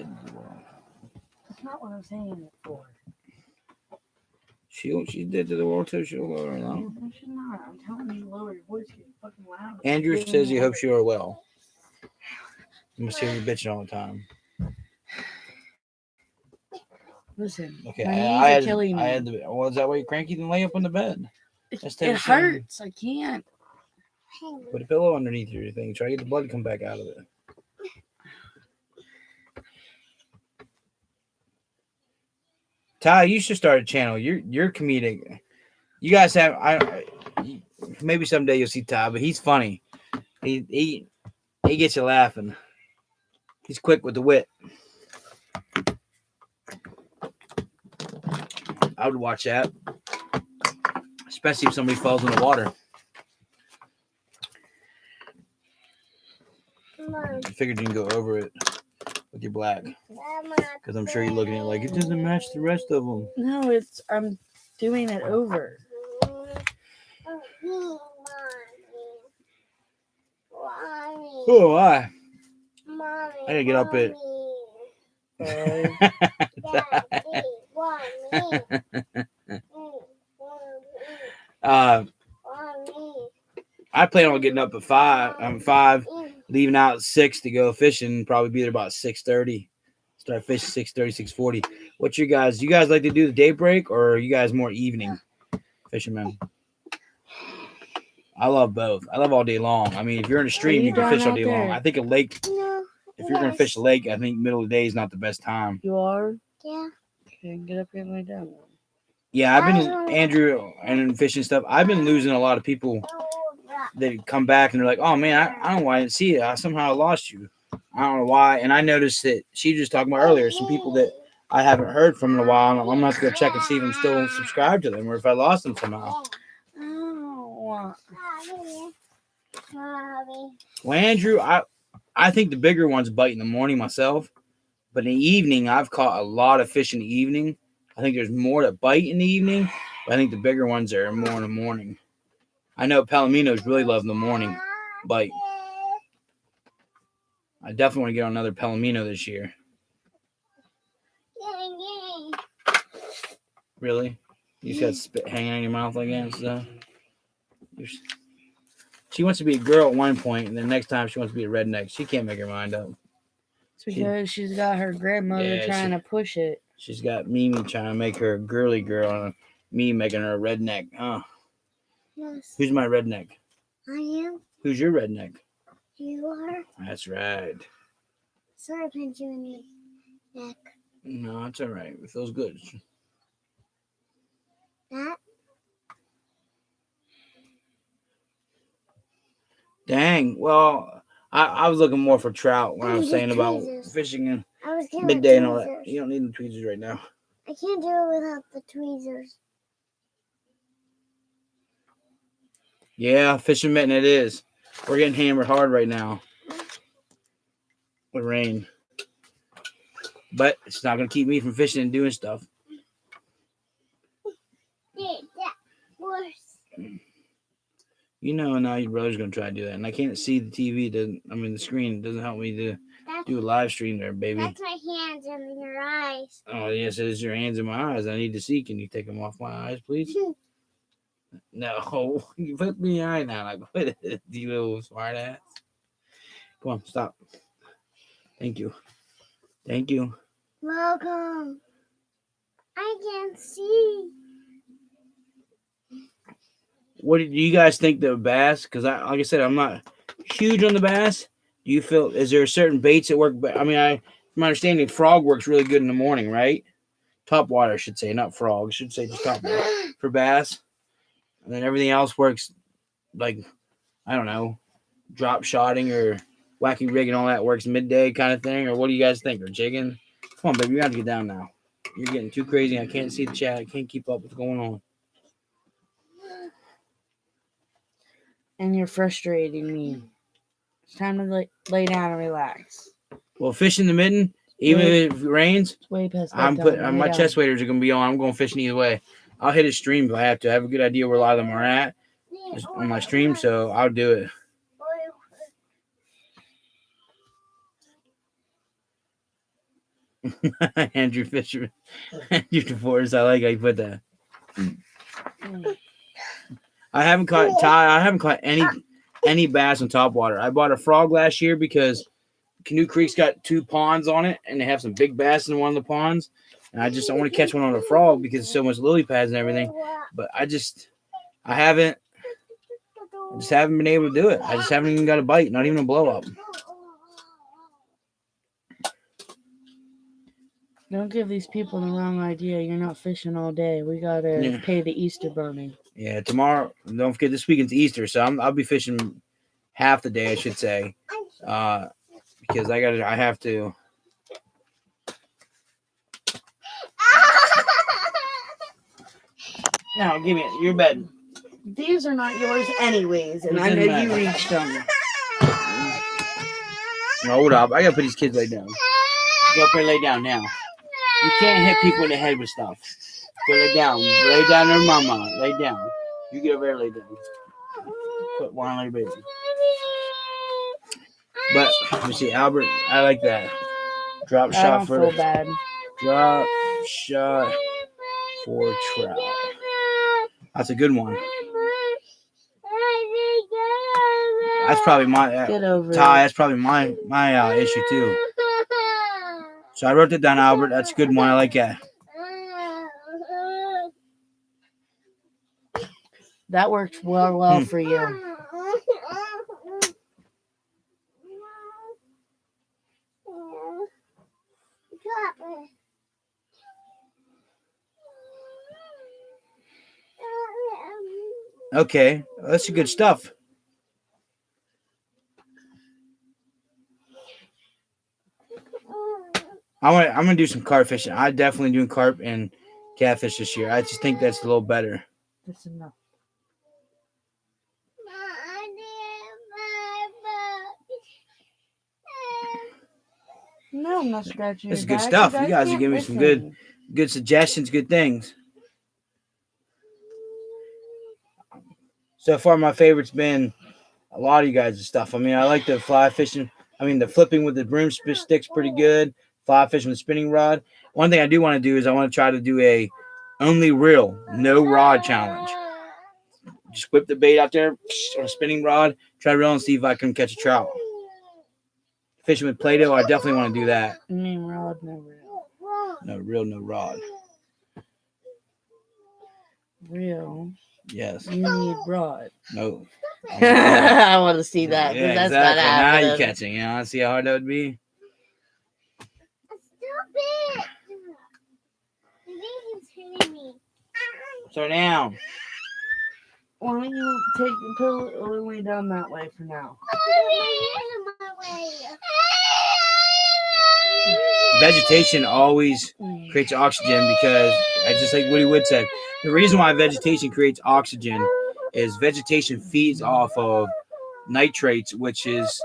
what I'm saying it for. She did to the world too. She'll go right now. No, she's not. I'm telling you, lower your voice. You're fucking loud. Andrew Giving says me he a hopes you are well. I'm gonna see you bitching all the time. Listen, Okay, my knees are killing me. I had to. Well, is that why you're cranky? Then lay up on the bed. It Something. hurts. I can't. Put a pillow underneath your thing. Try to get the blood to come back out of it. Ty, you should start a channel. You're comedic. You guys have maybe someday you'll see Ty, but he's funny. He gets you laughing. He's quick with the wit. I would watch that, especially if somebody falls in the water. I figured you can go over it with your black, because I'm sure you're looking at it like it doesn't match the rest of them. No, I'm doing it over. Oh, why? Mommy, I gotta get up at. I plan on getting up at 5. I'm 5, leaving out at 6 to go fishing. Probably be there about 6:30. Start fishing 6:30, 6:40. What's you guys? You guys like to do the daybreak, or are you guys more evening fishermen? I love both. I love all day long. I mean, if you're in a stream, you can fish all day long. I think a lake. If you're gonna fish a lake, I think middle of the day is not the best time. You are? Yeah. Okay, get up here and lay down. Yeah, I've been Andrew and fishing stuff. I've been losing a lot of people that come back and they're like, "Oh man, I don't know why I didn't see it. I somehow lost you. I don't know why." And I noticed that she just talking about earlier some people that I haven't heard from in a while. And I'm gonna have to go check and see if I'm still subscribed to them or if I lost them somehow. Oh. Well, Andrew, I think the bigger ones bite in the morning myself, but in the evening I've caught a lot of fish in the evening. I think there's more that bite in the evening, but I think the bigger ones are more in the morning. I know Palominos really love the morning bite. I definitely want to get on another Palomino this year. Really? You just got spit hanging on your mouth like that and stuff? She wants to be a girl at one point, and then next time she wants to be a redneck. She can't make her mind up. It's because she's got her grandmother trying to push it. She's got Mimi trying to make her a girly girl, and me making her a redneck. Oh. Yes. Who's my redneck? I am. Who's your redneck? You are. That's right. Sorry, I pinched you in the neck. No, it's all right. It feels good. That. Dang. Well, I was looking more for trout when I was saying about fishing in midday and all that. You don't need the tweezers right now. I can't do it without the tweezers. Yeah, fishing mitten it is. We're getting hammered hard right now with rain. But it's not going to keep me from fishing and doing stuff. You know, now your brother's going to try to do that. And I can't see the TV. The screen doesn't help me to do a live stream there, baby. That's my hands and your eyes. Oh, yes, it is your hands in my eyes. I need to see. Can you take them off my eyes, please? No, you put me in your eye now. Like, what is you little smart ass? Come on, stop. Thank you. Thank you. Welcome. I can see. What do you guys think the bass? Because like I said, I'm not huge on the bass. Do you feel? Is there certain baits that work? I mean, from my understanding, frog works really good in the morning, right? Top water, I should say, not frog. I should say just top water for bass. And then everything else works like, I don't know, drop shotting or wacky rig and all that works midday kind of thing. Or what do you guys think? Or jigging? Come on, baby, you got to get down now. You're getting too crazy. I can't see the chat. I can't keep up with what's going on. And you're frustrating me. It's time to lay down and relax. Well, fish in the mitten, even if it rains, It's way past I'm bedtime. put my chest waders are gonna be on. I'm going fishing either way. I'll hit a stream if I have to. I have a good idea where a lot of them are at on my stream, so I'll do it. Andrew Fisherman, Andrew DeForest. I like how you put that. I haven't caught any bass on topwater. I bought a frog last year because Canoe Creek's got 2 ponds on it, and they have some big bass in one of the ponds. And I want to catch one on a frog because there's so much lily pads and everything. But I just haven't been able to do it. I just haven't even got a bite, not even a blow up. Don't give these people the wrong idea. You're not fishing all day. We gotta pay the Easter bunny. Yeah, tomorrow. Don't forget this weekend's Easter, so I'll be fishing half the day, I should say, because I have to. No, give me it. Your bed. These are not yours anyways, and I know you reached them. No, hold up. I gotta put these kids lay down. Go up there and lay down now. You can't hit people in the head with stuff. Go lay down. Lay down there, mama. Lay down. You get over there, lay down. Put one on your baby. But let me see, Albert. I like that. Drop shot for bad. Drop shot for trout. That's a good one. That's probably my Ty. That's probably my issue too. So I wrote that down, Albert. That's a good one. I like that. That worked well for you. Okay, that's good stuff. I'm gonna do some carp fishing. I'm definitely doing carp and catfish this year. I just think that's a little better. That's enough. No, I'm not scratching. This is good stuff. You guys are giving me some good suggestions, good things. So far, my favorite's been a lot of you guys' stuff. I mean, I like the fly fishing. I mean, the flipping with the broomstick's pretty good. Fly fishing with spinning rod. One thing I do want to do is I want to try to do a only reel, no rod challenge. Just whip the bait out there on a spinning rod, try to reel and see if I can catch a trout. Fishing with Play-Doh, I definitely want to do that. You mean rod, no reel? No reel, no rod. Reel. Yes. You need rod. No. I want to see that. Yeah, that's exactly. Not happening. Now you're catching. You know, see how hard that would be. Stop it! So now, why don't you put it way down that way for now? Vegetation always creates oxygen because, just like Woody Wood said, the reason why vegetation creates oxygen is vegetation feeds off of nitrates, which is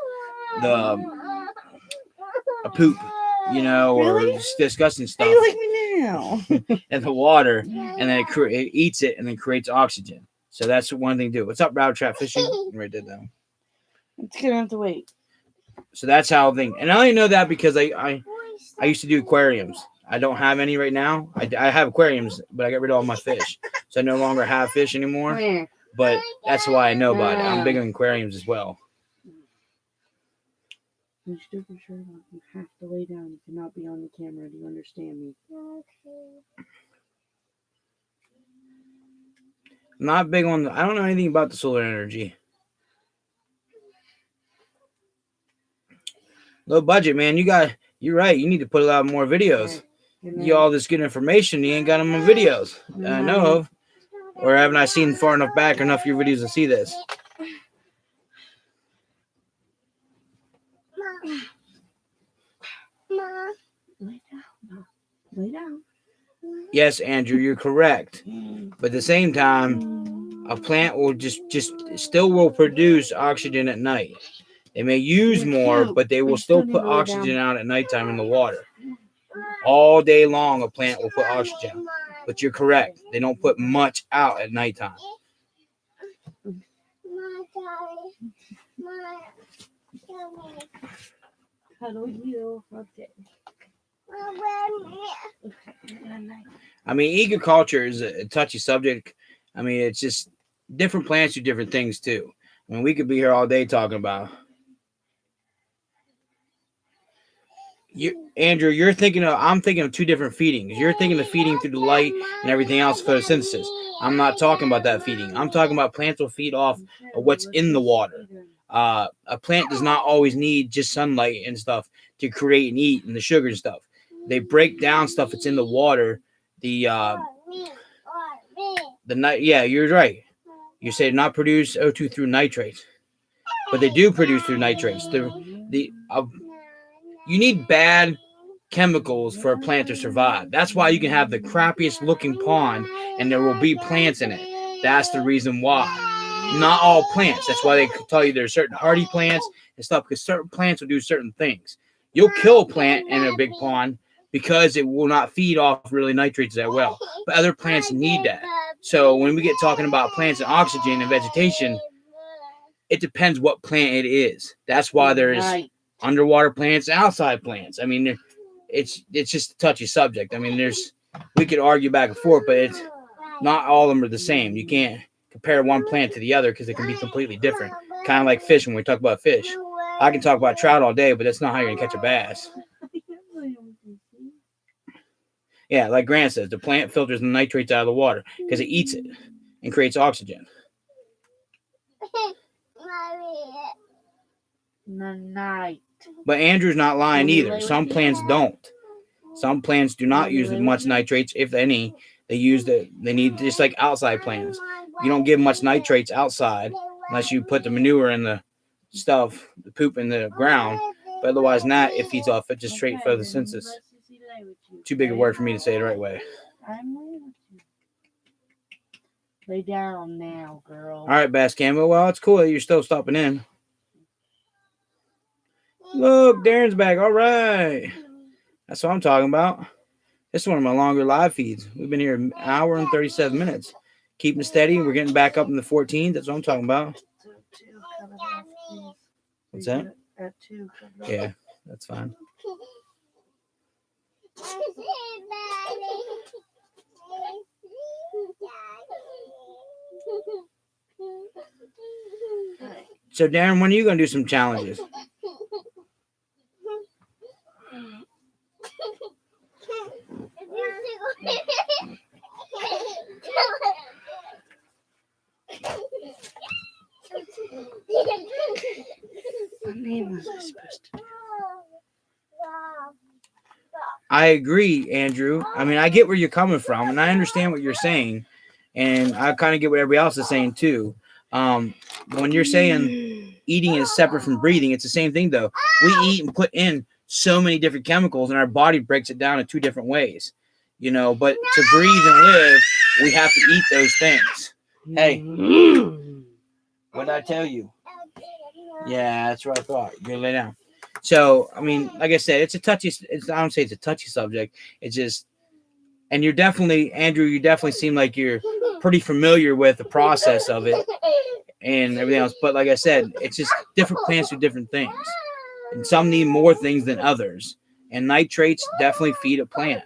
a poop, you know, or just disgusting stuff. How you like me now? And the water, and then it eats it and then creates oxygen. So that's one thing to do. What's up, Brown Trap Fishing? Write that down. It's gonna have to wait. So that's how thing. And I only know that because I used to do aquariums. I don't have any right now. I have aquariums, but I got rid of all my fish, so I no longer have fish anymore. But that's why I know about it. I'm big on aquariums as well. You stupid shirt on. You have to lay down. You cannot be on the camera. Do you understand me? Okay. I'm not big on. I don't know anything about the solar energy. Low budget, man. You're right. You need to put a lot more videos. Get all this good information. You ain't got them on videos that I know of. Or haven't I seen far enough back enough of your videos to see this? Mom. Lay down. Lay down. Yes, Andrew, you're correct. But at the same time, a plant will just still will produce oxygen at night. They may use They're more, cute. but they will You still still need put to lay oxygen down. out at nighttime in the water. All day long, a plant will put oxygen. But you're correct. They don't put much out at nighttime. Cuddle you. Okay. I mean, ecoculture is a touchy subject. I mean, it's just different plants do different things too. I mean, we could be here all day talking about. Andrew, I'm thinking of two different feedings. You're thinking of feeding through the light and everything else, photosynthesis. I'm not talking about that feeding. I'm talking about plants will feed off of what's in the water. A plant does not always need just sunlight and stuff to create and eat and the sugar and stuff. They break down stuff that's in the water. Yeah, you're right. You say not produce O2 through nitrates, but they do produce through nitrates. You need bad chemicals for a plant to survive. That's why you can have the crappiest looking pond and there will be plants in it. That's the reason why. Not all plants. That's why they tell you there's certain hardy plants and stuff, because certain plants will do certain things. You'll kill a plant in a big pond because it will not feed off really nitrates that well. But other plants need that. So when we get talking about plants and oxygen and vegetation, it depends what plant it is. That's why there's underwater plants and outside plants. I mean, it's just a touchy subject. I mean, we could argue back and forth, but it's not all of them are the same. You can't compare one plant to the other because it can be completely different. Kind of like fish when we talk about fish. I can talk about trout all day, but that's not how you're going to catch a bass. Yeah, like Grant says, the plant filters the nitrates out of the water because it eats it and creates oxygen. But Andrew's not lying either. Some plants don't. Some plants do not use much nitrates, if any. They need just like outside plants. You don't give much nitrates outside unless you put the manure in the stuff, the poop in the ground. But otherwise not, it feeds off it just straight photosynthesis. Too big a word for me to say it the right way. Lay down now, girl. All right, Bass Cambo. Well, it's cool that you're still stopping in. Look, Darren's back. All right. That's what I'm talking about. This is one of my longer live feeds. We've been here an hour and 37 minutes. Keeping steady. We're getting back up in the 14s. That's what I'm talking about. What's that? At 2. Yeah, that's fine. So, Darren, when are you going to do some challenges? I agree, Andrew. I mean, I get where you're coming from, and I understand what you're saying, and I kind of get what everybody else is saying too. When you're saying eating is separate from breathing, it's the same thing though. We eat and put in so many different chemicals, and our body breaks it down in two different ways. You know, but to breathe and live, we have to eat those things. Hey, what did I tell you? Yeah, that's what I thought. You're gonna lay down. So, I mean, like I said, I don't say it's a touchy subject. It's just, and you're definitely, Andrew, you definitely seem like you're pretty familiar with the process of it and everything else. But like I said, it's just different plants do different things. And some need more things than others. And nitrates definitely feed a plant.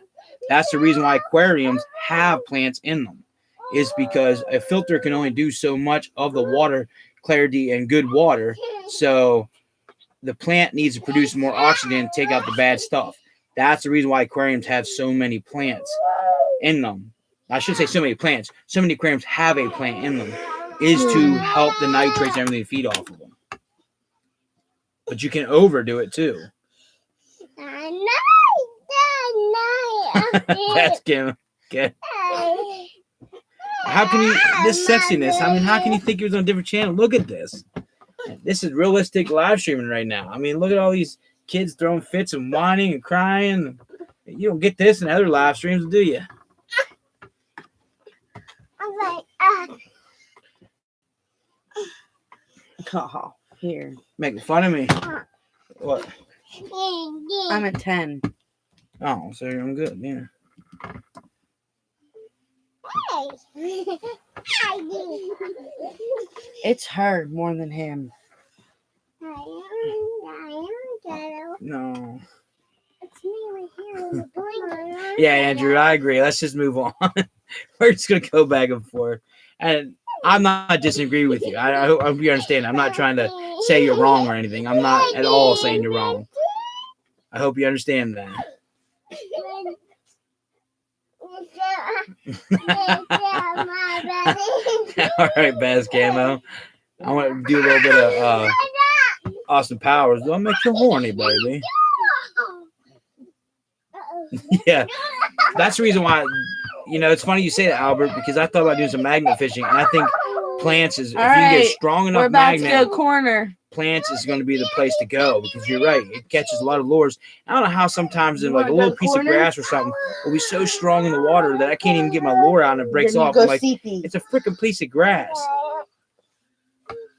That's the reason why aquariums have plants in them, is because a filter can only do so much of the water clarity and good water. So the plant needs to produce more oxygen to take out the bad stuff. That's the reason why aquariums have so many plants in them. I should say so many plants. So many aquariums have a plant in them, is to help the nitrates and everything feed off of them. But you can overdo it too. That's Kim. Okay. How can you, this sexiness, I mean, how can you think you're on a different channel? Look at this. This is realistic live streaming right now. I mean, look at all these kids throwing fits and whining and crying. You don't get this in other live streams, do you? I'm like, Here. Making fun of me. What? I'm at 10. Oh, so I'm good. Yeah. It's her more than him. No. It's me right here in the blanket. Yeah, Andrew, I agree. Let's just move on. We're just gonna go back and forth, and I'm not disagreeing with you. I hope you understand. I'm not trying to say you're wrong or anything. I'm not at all saying you're wrong. I hope you understand that. All right, Baz Camo. I want to do a little bit of Austin Powers. Don't make you horny, baby. Yeah, that's the reason why. You know, it's funny you say that, Albert, because I thought about doing some magnet fishing, and I think plants is if All you can get a right, strong We're enough about to magnet, go corner. plants is going to be the place to go because you're right. It catches a lot of lures. I don't know how sometimes You in like a wanna little go piece of corner? grass or something will be so strong in the water that I can't even get my lure out and it breaks Then you off. go I'm like, CP it's a freaking piece of grass.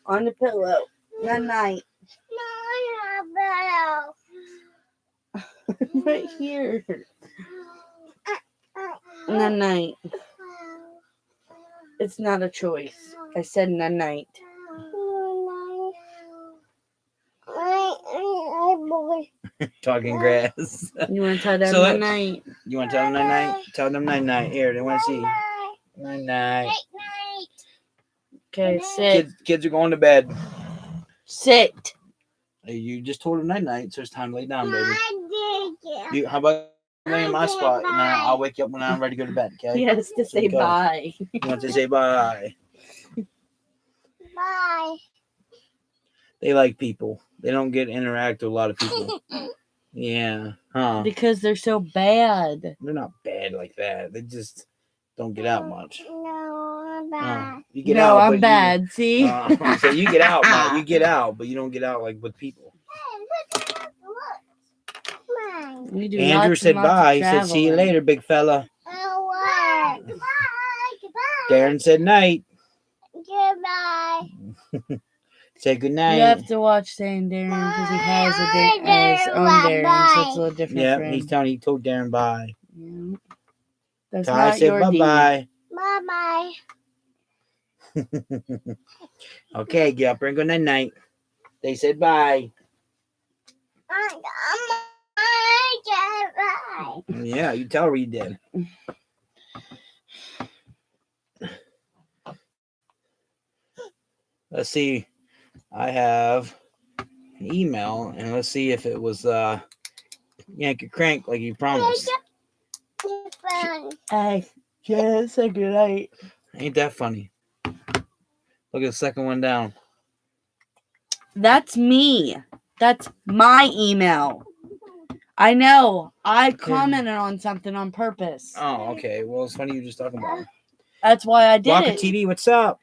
on the pillow. Good night. Right here. Good night. It's not a choice. I said good night. Talking grass. You want to tell them So good night? You want to tell them night night? Tell them night night. Here, they want to see. Night night. Okay, sit. Kids are going to bed. Sit. Hey, you just told them night night, so it's time to lay down, baby. How about lay in my spot and I'll wake you up when I'm ready to go to bed, okay? He has to say go. bye. You want to say bye? Bye. They like people. They don't get to interact with a lot of people. Yeah. Huh. Because they're so bad. They're not bad like that. They just don't get out much. No, I'm bye. You get No, out, I'm but bad. See? so you get out, man. You get out, but you don't get out like with people. We do Andrew lots said and lots of bye. He said, see you traveling. later, big fella. Oh, what? Goodbye. Goodbye. Darren said night. Goodbye. Say good night. You have to watch Saying Darren because he has his own Darren, so it's a little different Yeah, for him. he told Darren bye. Yeah. That's Ty not said your bye Bye-bye. bye. Okay, get up and go night night. They said bye. Yeah, you tell her you did. Let's see. I have an email, and let's see if it was yank a crank like you promised. Hey, yeah, say good night. Ain't that funny? Look at the second one down. That's me. That's my email. I know. I commented on something on purpose. Oh, okay. Well, it's funny you were just talking about it. That's why I did Blocker it. TV, what's up?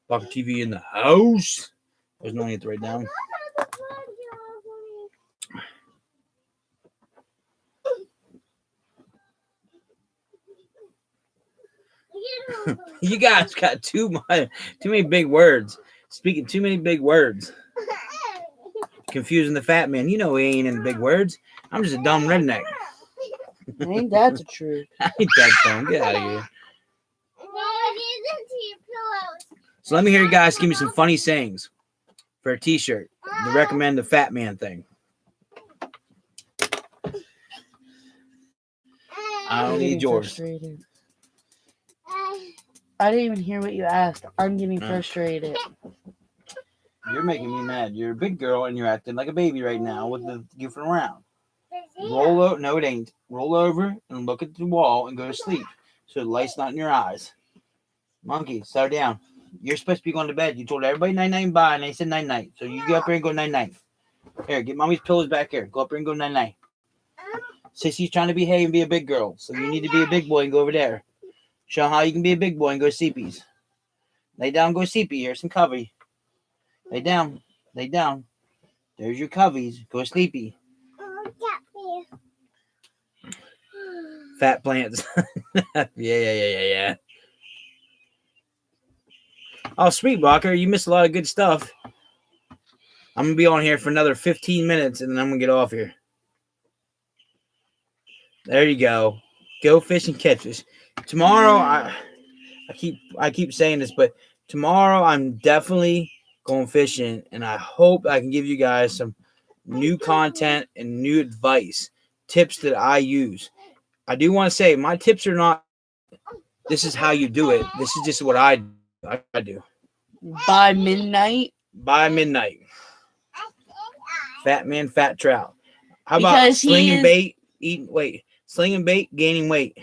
Blocker TV in the house. There's no need to write down. You guys got too many big words. Speaking too many big words. Confusing the fat man. You know he ain't in big words. I'm just a dumb redneck. Ain't that the truth? I ain't that dumb. Get out of here. So let me hear you guys give me some funny sayings for a t-shirt to recommend the Fat Man thing. I don't need yours. Frustrated. I didn't even hear what you asked. I'm getting frustrated. You're making me mad. You're a big girl and you're acting like a baby right now with the goofing around. Roll over. No, it ain't. Roll over and look at the wall and go to sleep so the light's not in your eyes. Monkey, settle down. You're supposed to be going to bed. You told everybody night night and bye, and they said night night. So you get up here and go night night. Here, get mommy's pillows back here. Go up here and go night night. Sissy's trying to behave and be a big girl, so you need to be a big boy and go over there. Show them how you can be a big boy and go sleepies. Lay down, go sleepy. Here's some covey. Lay down. Lay down. There's your coveys. Go sleepy. Fat plants. Yeah. Oh, sweet Walker, you missed a lot of good stuff. I'm gonna be on here for another 15 minutes, and then I'm gonna get off here. There you go. Go fish and catch fish. Tomorrow, I keep saying this, but tomorrow I'm definitely going fishing, and I hope I can give you guys some new content and new advice, tips that I use. I do want to say my tips are not, this is how you do it. This is just what I do. By midnight. By midnight. Fat man, fat trout. How about Because slinging bait, slinging bait, gaining weight?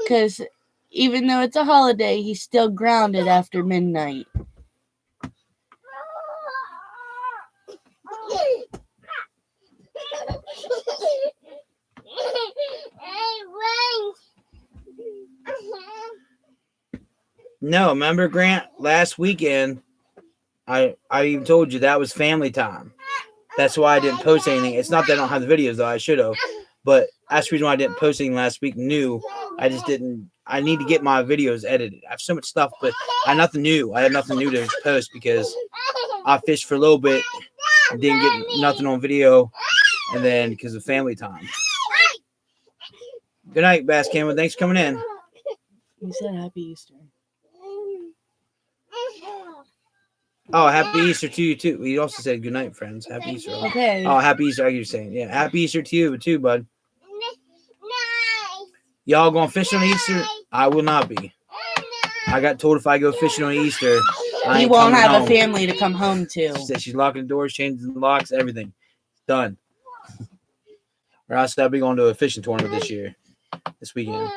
Because even though it's a holiday, he's still grounded after midnight. No, remember, Grant, last weekend, I even told you that was family time. That's why I didn't post anything. It's not that I don't have the videos, though. I should have. But that's the reason why I didn't post anything last week. I just didn't. I need to get my videos edited. I have so much stuff, but I had nothing new. I had nothing new to post because I fished for a little bit, didn't get nothing on video, and then because of family time. Good night, Bass Cameron. Thanks for coming in. You said Happy Easter. Oh, Happy Easter to you, too. We also said good night, friends. Happy Easter. Okay. Oh, Happy Easter. I get you saying. Yeah, Happy Easter to you, too, bud. Y'all going fishing on Easter? I will not be. I got told if I go fishing on Easter, He won't have a family to come home to. She said she's locking the doors, changing the locks, everything. Done. Or else I'll be going to a fishing tournament this weekend.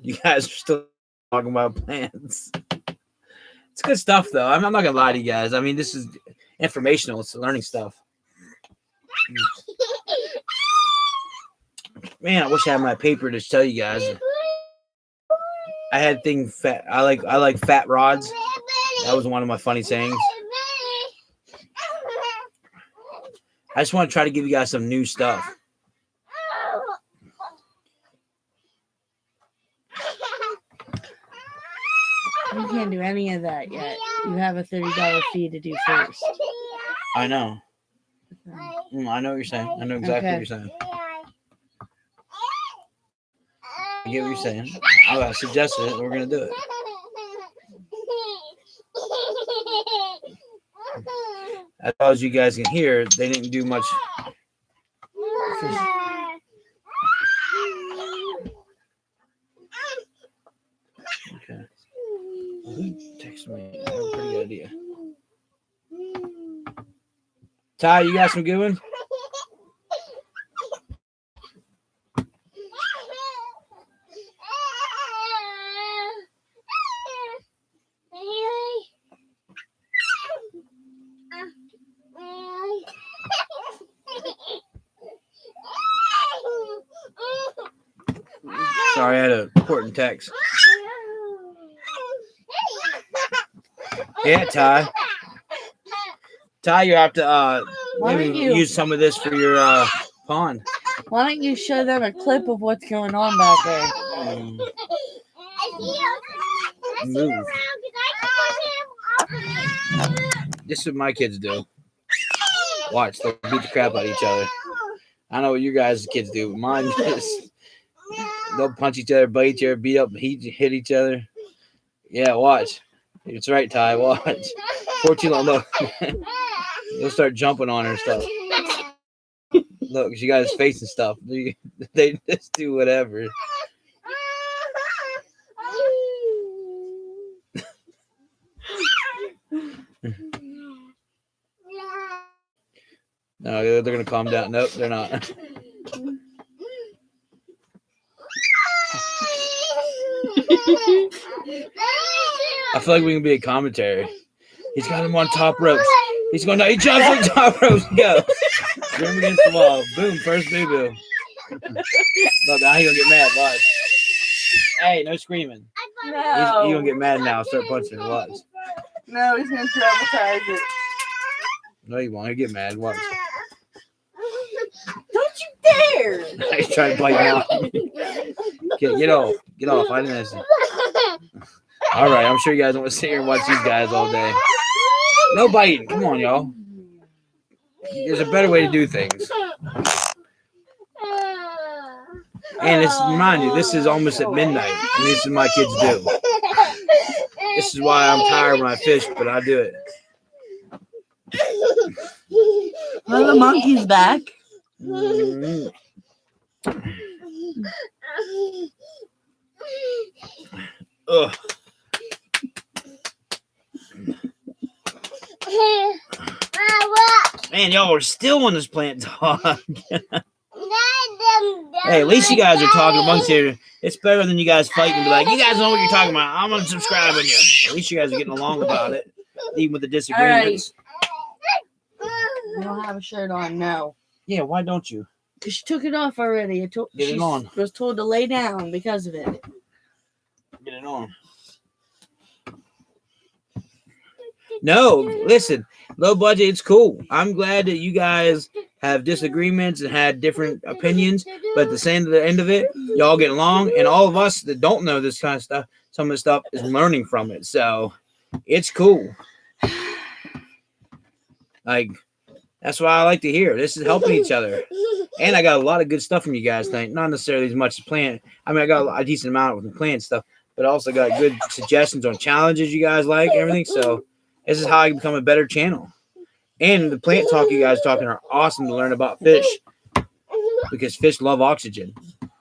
You guys are still talking about plans. It's good stuff, though. I'm not going to lie to you guys. I mean, this is informational. It's learning stuff. Man, I wish I had my paper to tell you guys. I had things fat. I like fat rods. That was one of my funny sayings. I just want to try to give you guys some new stuff. You can't do any of that yet. You have a $30 fee to do first. I know. I know what you're saying. I know exactly what you're saying. I get what you're saying. I suggested it. We're going to do it. As well as you guys can hear, they didn't do much. Okay. Who texted me? I have a pretty good idea. Ty, you got some good ones? Sorry, I had an important text. Yeah, Ty. Ty, you have to maybe use some of this for your pond. Why don't you show them a clip of what's going on back there? Move. This is what my kids do. Watch, they'll beat the crap out of each other. I know what you guys' kids do, but mine is they'll punch each other, bite each other, beat up, hit each other. Yeah, watch. It's right, Ty. Watch. 14 look. They'll start jumping on her and stuff. Look, she got his face and stuff. They just do whatever. No, they're gonna calm down. Nope, they're not. I feel like we can be a commentary. He's got him on top ropes. He's going down. He jumps on top ropes. Go. Throw him against the wall. Boom. First boo-boo. Look, now he's going to get mad. Watch. Hey, no screaming. No. He's going to get mad now. Start punching. Watch. No, he's going to traumatize it. No, he won't. He'll get mad. Watch. Don't you dare. He's trying to bite him off. Get off. Get off. I didn't listen. All right. I'm sure you guys don't want to sit here and watch these guys all day. No biting. Come on, y'all. There's a better way to do things. And it's remind you, this is almost at midnight, and this is my kids do. This is why I'm tired when I fish, but I do it. Well, the monkey's back. Mm. Ugh. Man, y'all are still on this plant talk. Hey, at least you guys are talking amongst you. It's better than you guys fighting and be like, you guys know what you're talking about. I'm unsubscribing you. At least you guys are getting along about it, even with the disagreements. You don't have a shirt on, no. Yeah, why don't you? Because she took it off already. Get it on. She was told to lay down because of it. Get it on. No, listen, low budget, it's cool. I'm glad that you guys have disagreements and had different opinions, but at the end of it, y'all get along, and all of us that don't know this kind of stuff, some of the stuff is learning from it. So it's cool. Like, that's what I like to hear. This is helping each other. And I got a lot of good stuff from you guys tonight. Not necessarily as much as plant. I mean, I got a decent amount with the plant stuff, but also got good suggestions on challenges you guys like and everything. So this is how I can become a better channel. And the plant talk you guys are talking are awesome to learn about fish, because fish love oxygen.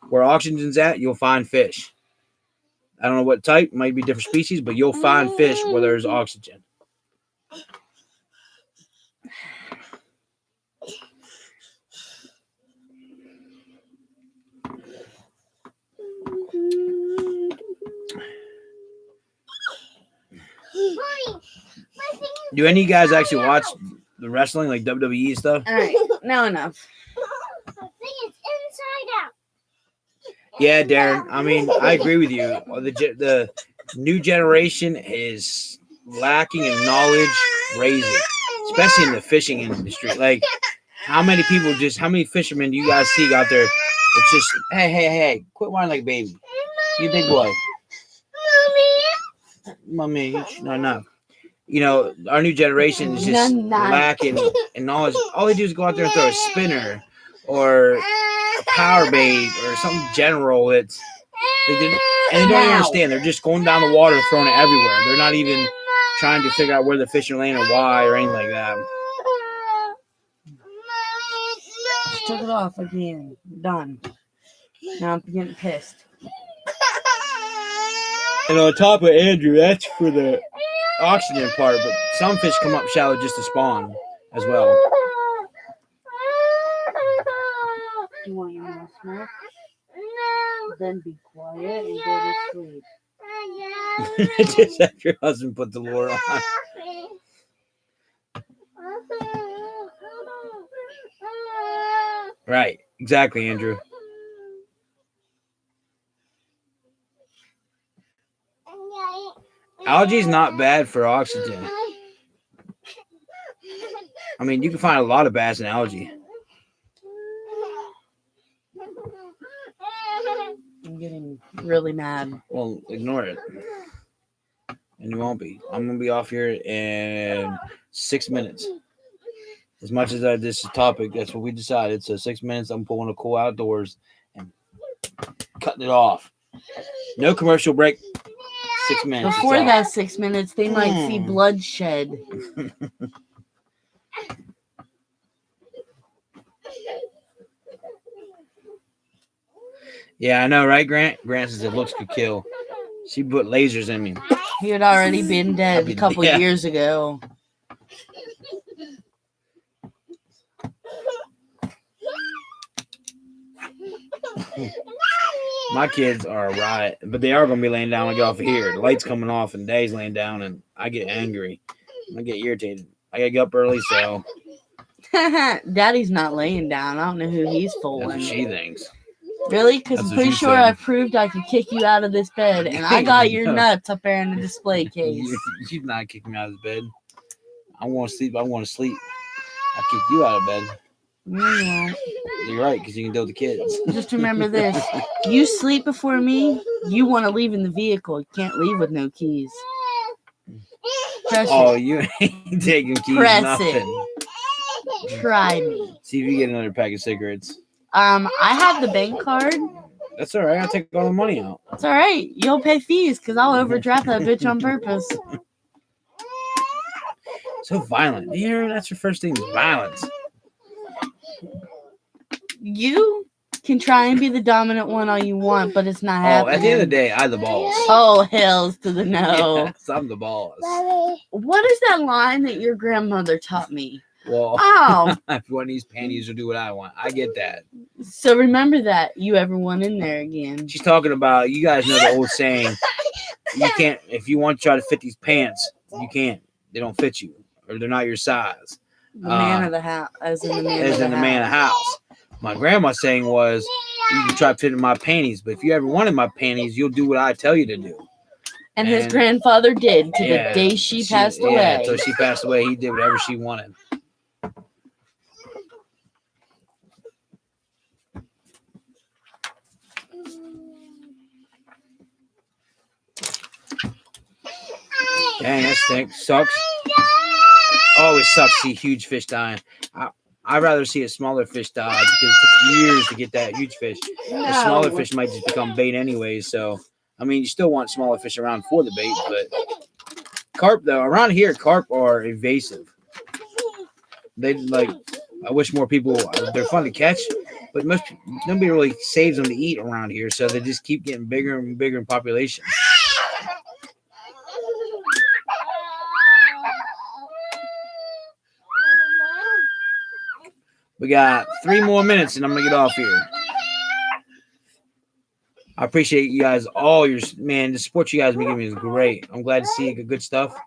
Where oxygen's at, you'll find fish. I don't know what type, might be different species, but you'll find fish where there's oxygen. Do any of you guys actually watch the wrestling, like WWE stuff? All right, now enough. Yeah, Darren. I mean, I agree with you. The new generation is lacking in knowledge, crazy, especially in the fishing industry. Like, how many fishermen do you guys see out there? It's just, hey, quit whining like a baby. You big boy. Mommy, no. You know, our new generation is just lacking in knowledge. All they do is go out there and throw a spinner or a power bait or something general. And they don't even understand. They're just going down the water, throwing it everywhere. They're not even trying to figure out where the fish are laying or why or anything like that. She took it off again. Done. Now I'm getting pissed. And on top of Andrew, that's for the oxygen part, but some fish come up shallow just to spawn as well. Do you want your mouth smoke? No. Then be quiet and go to sleep. Just have your husband put the lure on. Right, exactly, Andrew. Algae's not bad for oxygen. I mean, you can find a lot of bass in algae. I'm getting really mad. Well, ignore it. And you won't be. I'm going to be off here in 6 minutes. As much as this is a topic, that's what we decided. So 6 minutes, I'm pulling a cool outdoors and cutting it off. No commercial break. 6 minutes. Before that 6 minutes, they might see bloodshed. Yeah, I know, right, Grant? Grant says it looks could kill. She put lasers in me. He had already been dead a couple years ago. My kids are a riot, but they are going to be laying down when I get off of here. The light's coming off and Dad's laying down, and I get angry. I get irritated. I got to get up early, so. Daddy's not laying down. I don't know who he's fooling. That's what she thinks. Really? Because I'm pretty sure I proved I could kick you out of this bed, and I got your nuts up there in the display case. She's not kicking me out of this bed. I want to sleep. I want to sleep. I kick you out of bed. No. You're right, because you can deal with the kids. Just remember this. You sleep before me, you want to leave in the vehicle. You can't leave with no keys. Press Oh, it. you ain't taking keys, Press nothing. Try me. See if you get another pack of cigarettes. I have the bank card. That's all right. I'll take all the money out. It's all right. You'll pay fees because I'll overdraft that bitch on purpose. So violent. You hear? That's your first thing, is violence. You can try and be the dominant one all you want, but it's not Oh, happening. at the end of the day, I the boss. Oh, hells to the no. Yes, I'm the boss. What is that line that your grandmother taught me? Well, Oh, if you want these panties, you'll do what I want. I get that. so remember that. You ever won in there again. She's talking about, you guys know the old saying, you can't, if you want to try to fit these pants, you can't. They don't fit you, or they're not your size. The man of the house. As in the man As of the in the man of the house. My grandma's saying was, you can try to fit in my panties, but if you ever wanted my panties, you'll do what I tell you to do. And his grandfather did to Yeah, the day she passed away. Yeah, until she passed away, he did whatever she wanted. Dang, that stinks. Sucks. Always sucks to see huge fish dying. I'd rather see a smaller fish die because it took years to get that huge fish. The smaller fish might just become bait anyways. So, I mean, you still want smaller fish around for the bait, but carp, though, around here, carp are evasive. They like, I wish more people, they're fun to catch, but nobody really saves them to eat around here. So they just keep getting bigger and bigger in population. We got 3 more minutes and I'm going to get off here. I appreciate you guys, all your, man, the support you guys have been giving me is great. I'm glad to see good stuff.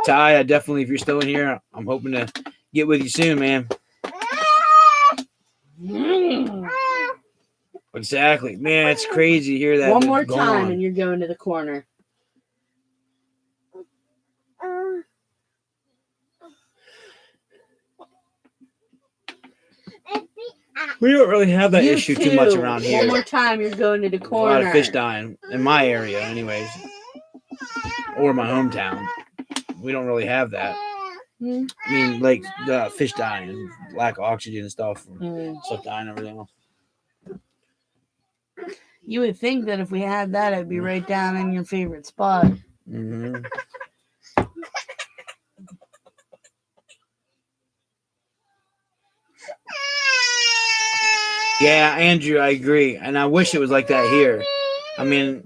Ty, I definitely, if you're still in here, I'm hoping to get with you soon, man. Exactly. Man, it's crazy to hear that. One more time and you're going to the corner. We don't really have that issue too much around here. One more time, you're going to the corner. A lot of fish dying in my area, anyways, or my hometown. We don't really have that. I mean, like the fish dying, lack of oxygen and stuff, stuff dying, and everything else. You would think that if we had that, it'd be right down in your favorite spot. Mm-hmm. Yeah, Andrew, I agree. And I wish it was like that here. I mean,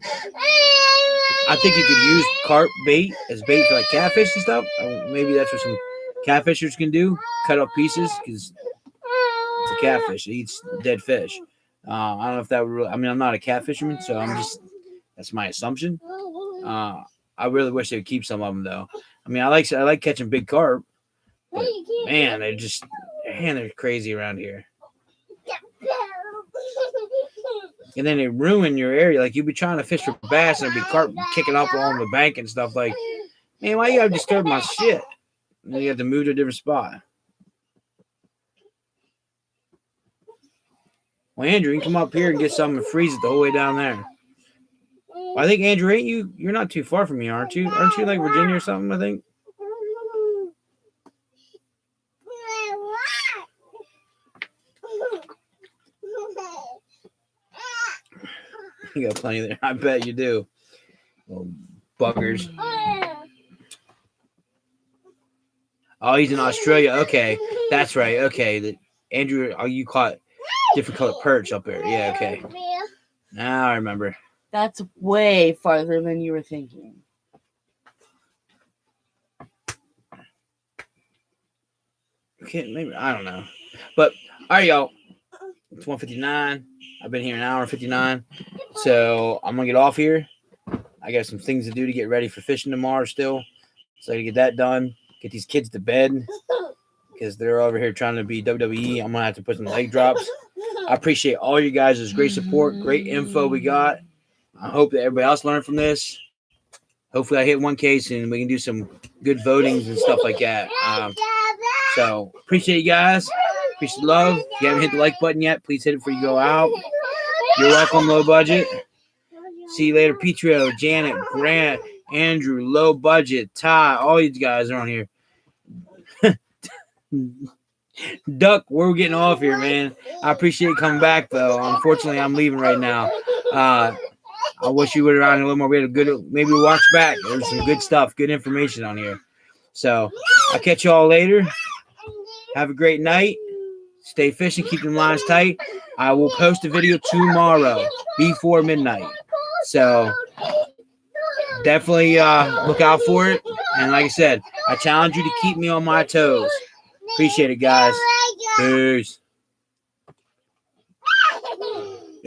I think you could use carp bait as bait for like catfish and stuff. Maybe that's what some catfishers can do. Cut up pieces because it's a catfish. It eats dead fish. I don't know if that would really, I mean, I'm not a catfisherman, so that's my assumption. I really wish they would keep some of them though. I mean, I like catching big carp, but man, they're crazy around here. And then they ruin your area. Like you'd be trying to fish for bass and there'd be carp kicking up along the bank and stuff. Like, man, why you gotta disturb my shit? And then you have to move to a different spot. Well, Andrew, you can come up here and get something and freeze it the whole way down there. Well, I think, Andrew, you're not too far from me, aren't you? Aren't you like Virginia or something, I think? You got plenty there. I bet you do. Little buggers. Oh, he's in Australia. Okay. That's right. Okay. Andrew, you caught different colored perch up there. Yeah, okay. Now I remember. That's way farther than you were thinking. Okay, maybe. I don't know. But, all right, y'all. It's 1:59. I've been here an hour and 59. So I'm going to get off here. I got some things to do to get ready for fishing tomorrow still. So I got to get that done. Get these kids to bed because they're over here trying to be WWE. I'm going to have to put some leg drops. I appreciate all you guys' great support, great info we got. I hope that everybody else learned from this. Hopefully I hit 1K soon and we can do some good votings and stuff like that. So appreciate you guys. Peace and love. If you haven't hit the like button yet, please hit it before you go out. You're welcome, Low Budget. See you later. Petrio, Janet, Grant, Andrew, Low Budget, Ty. All you guys are on here. Duck, we're getting off here, man. I appreciate you coming back, though. Unfortunately, I'm leaving right now. I wish you would have around a little more. We had a good, maybe we'll watch back. There's some good stuff, good information on here. So I'll catch you all later. Have a great night. Stay fishing. Keep them lines tight. I will post a video tomorrow before midnight. So definitely look out for it. And like I said, I challenge you to keep me on my toes. Appreciate it, guys. Peace.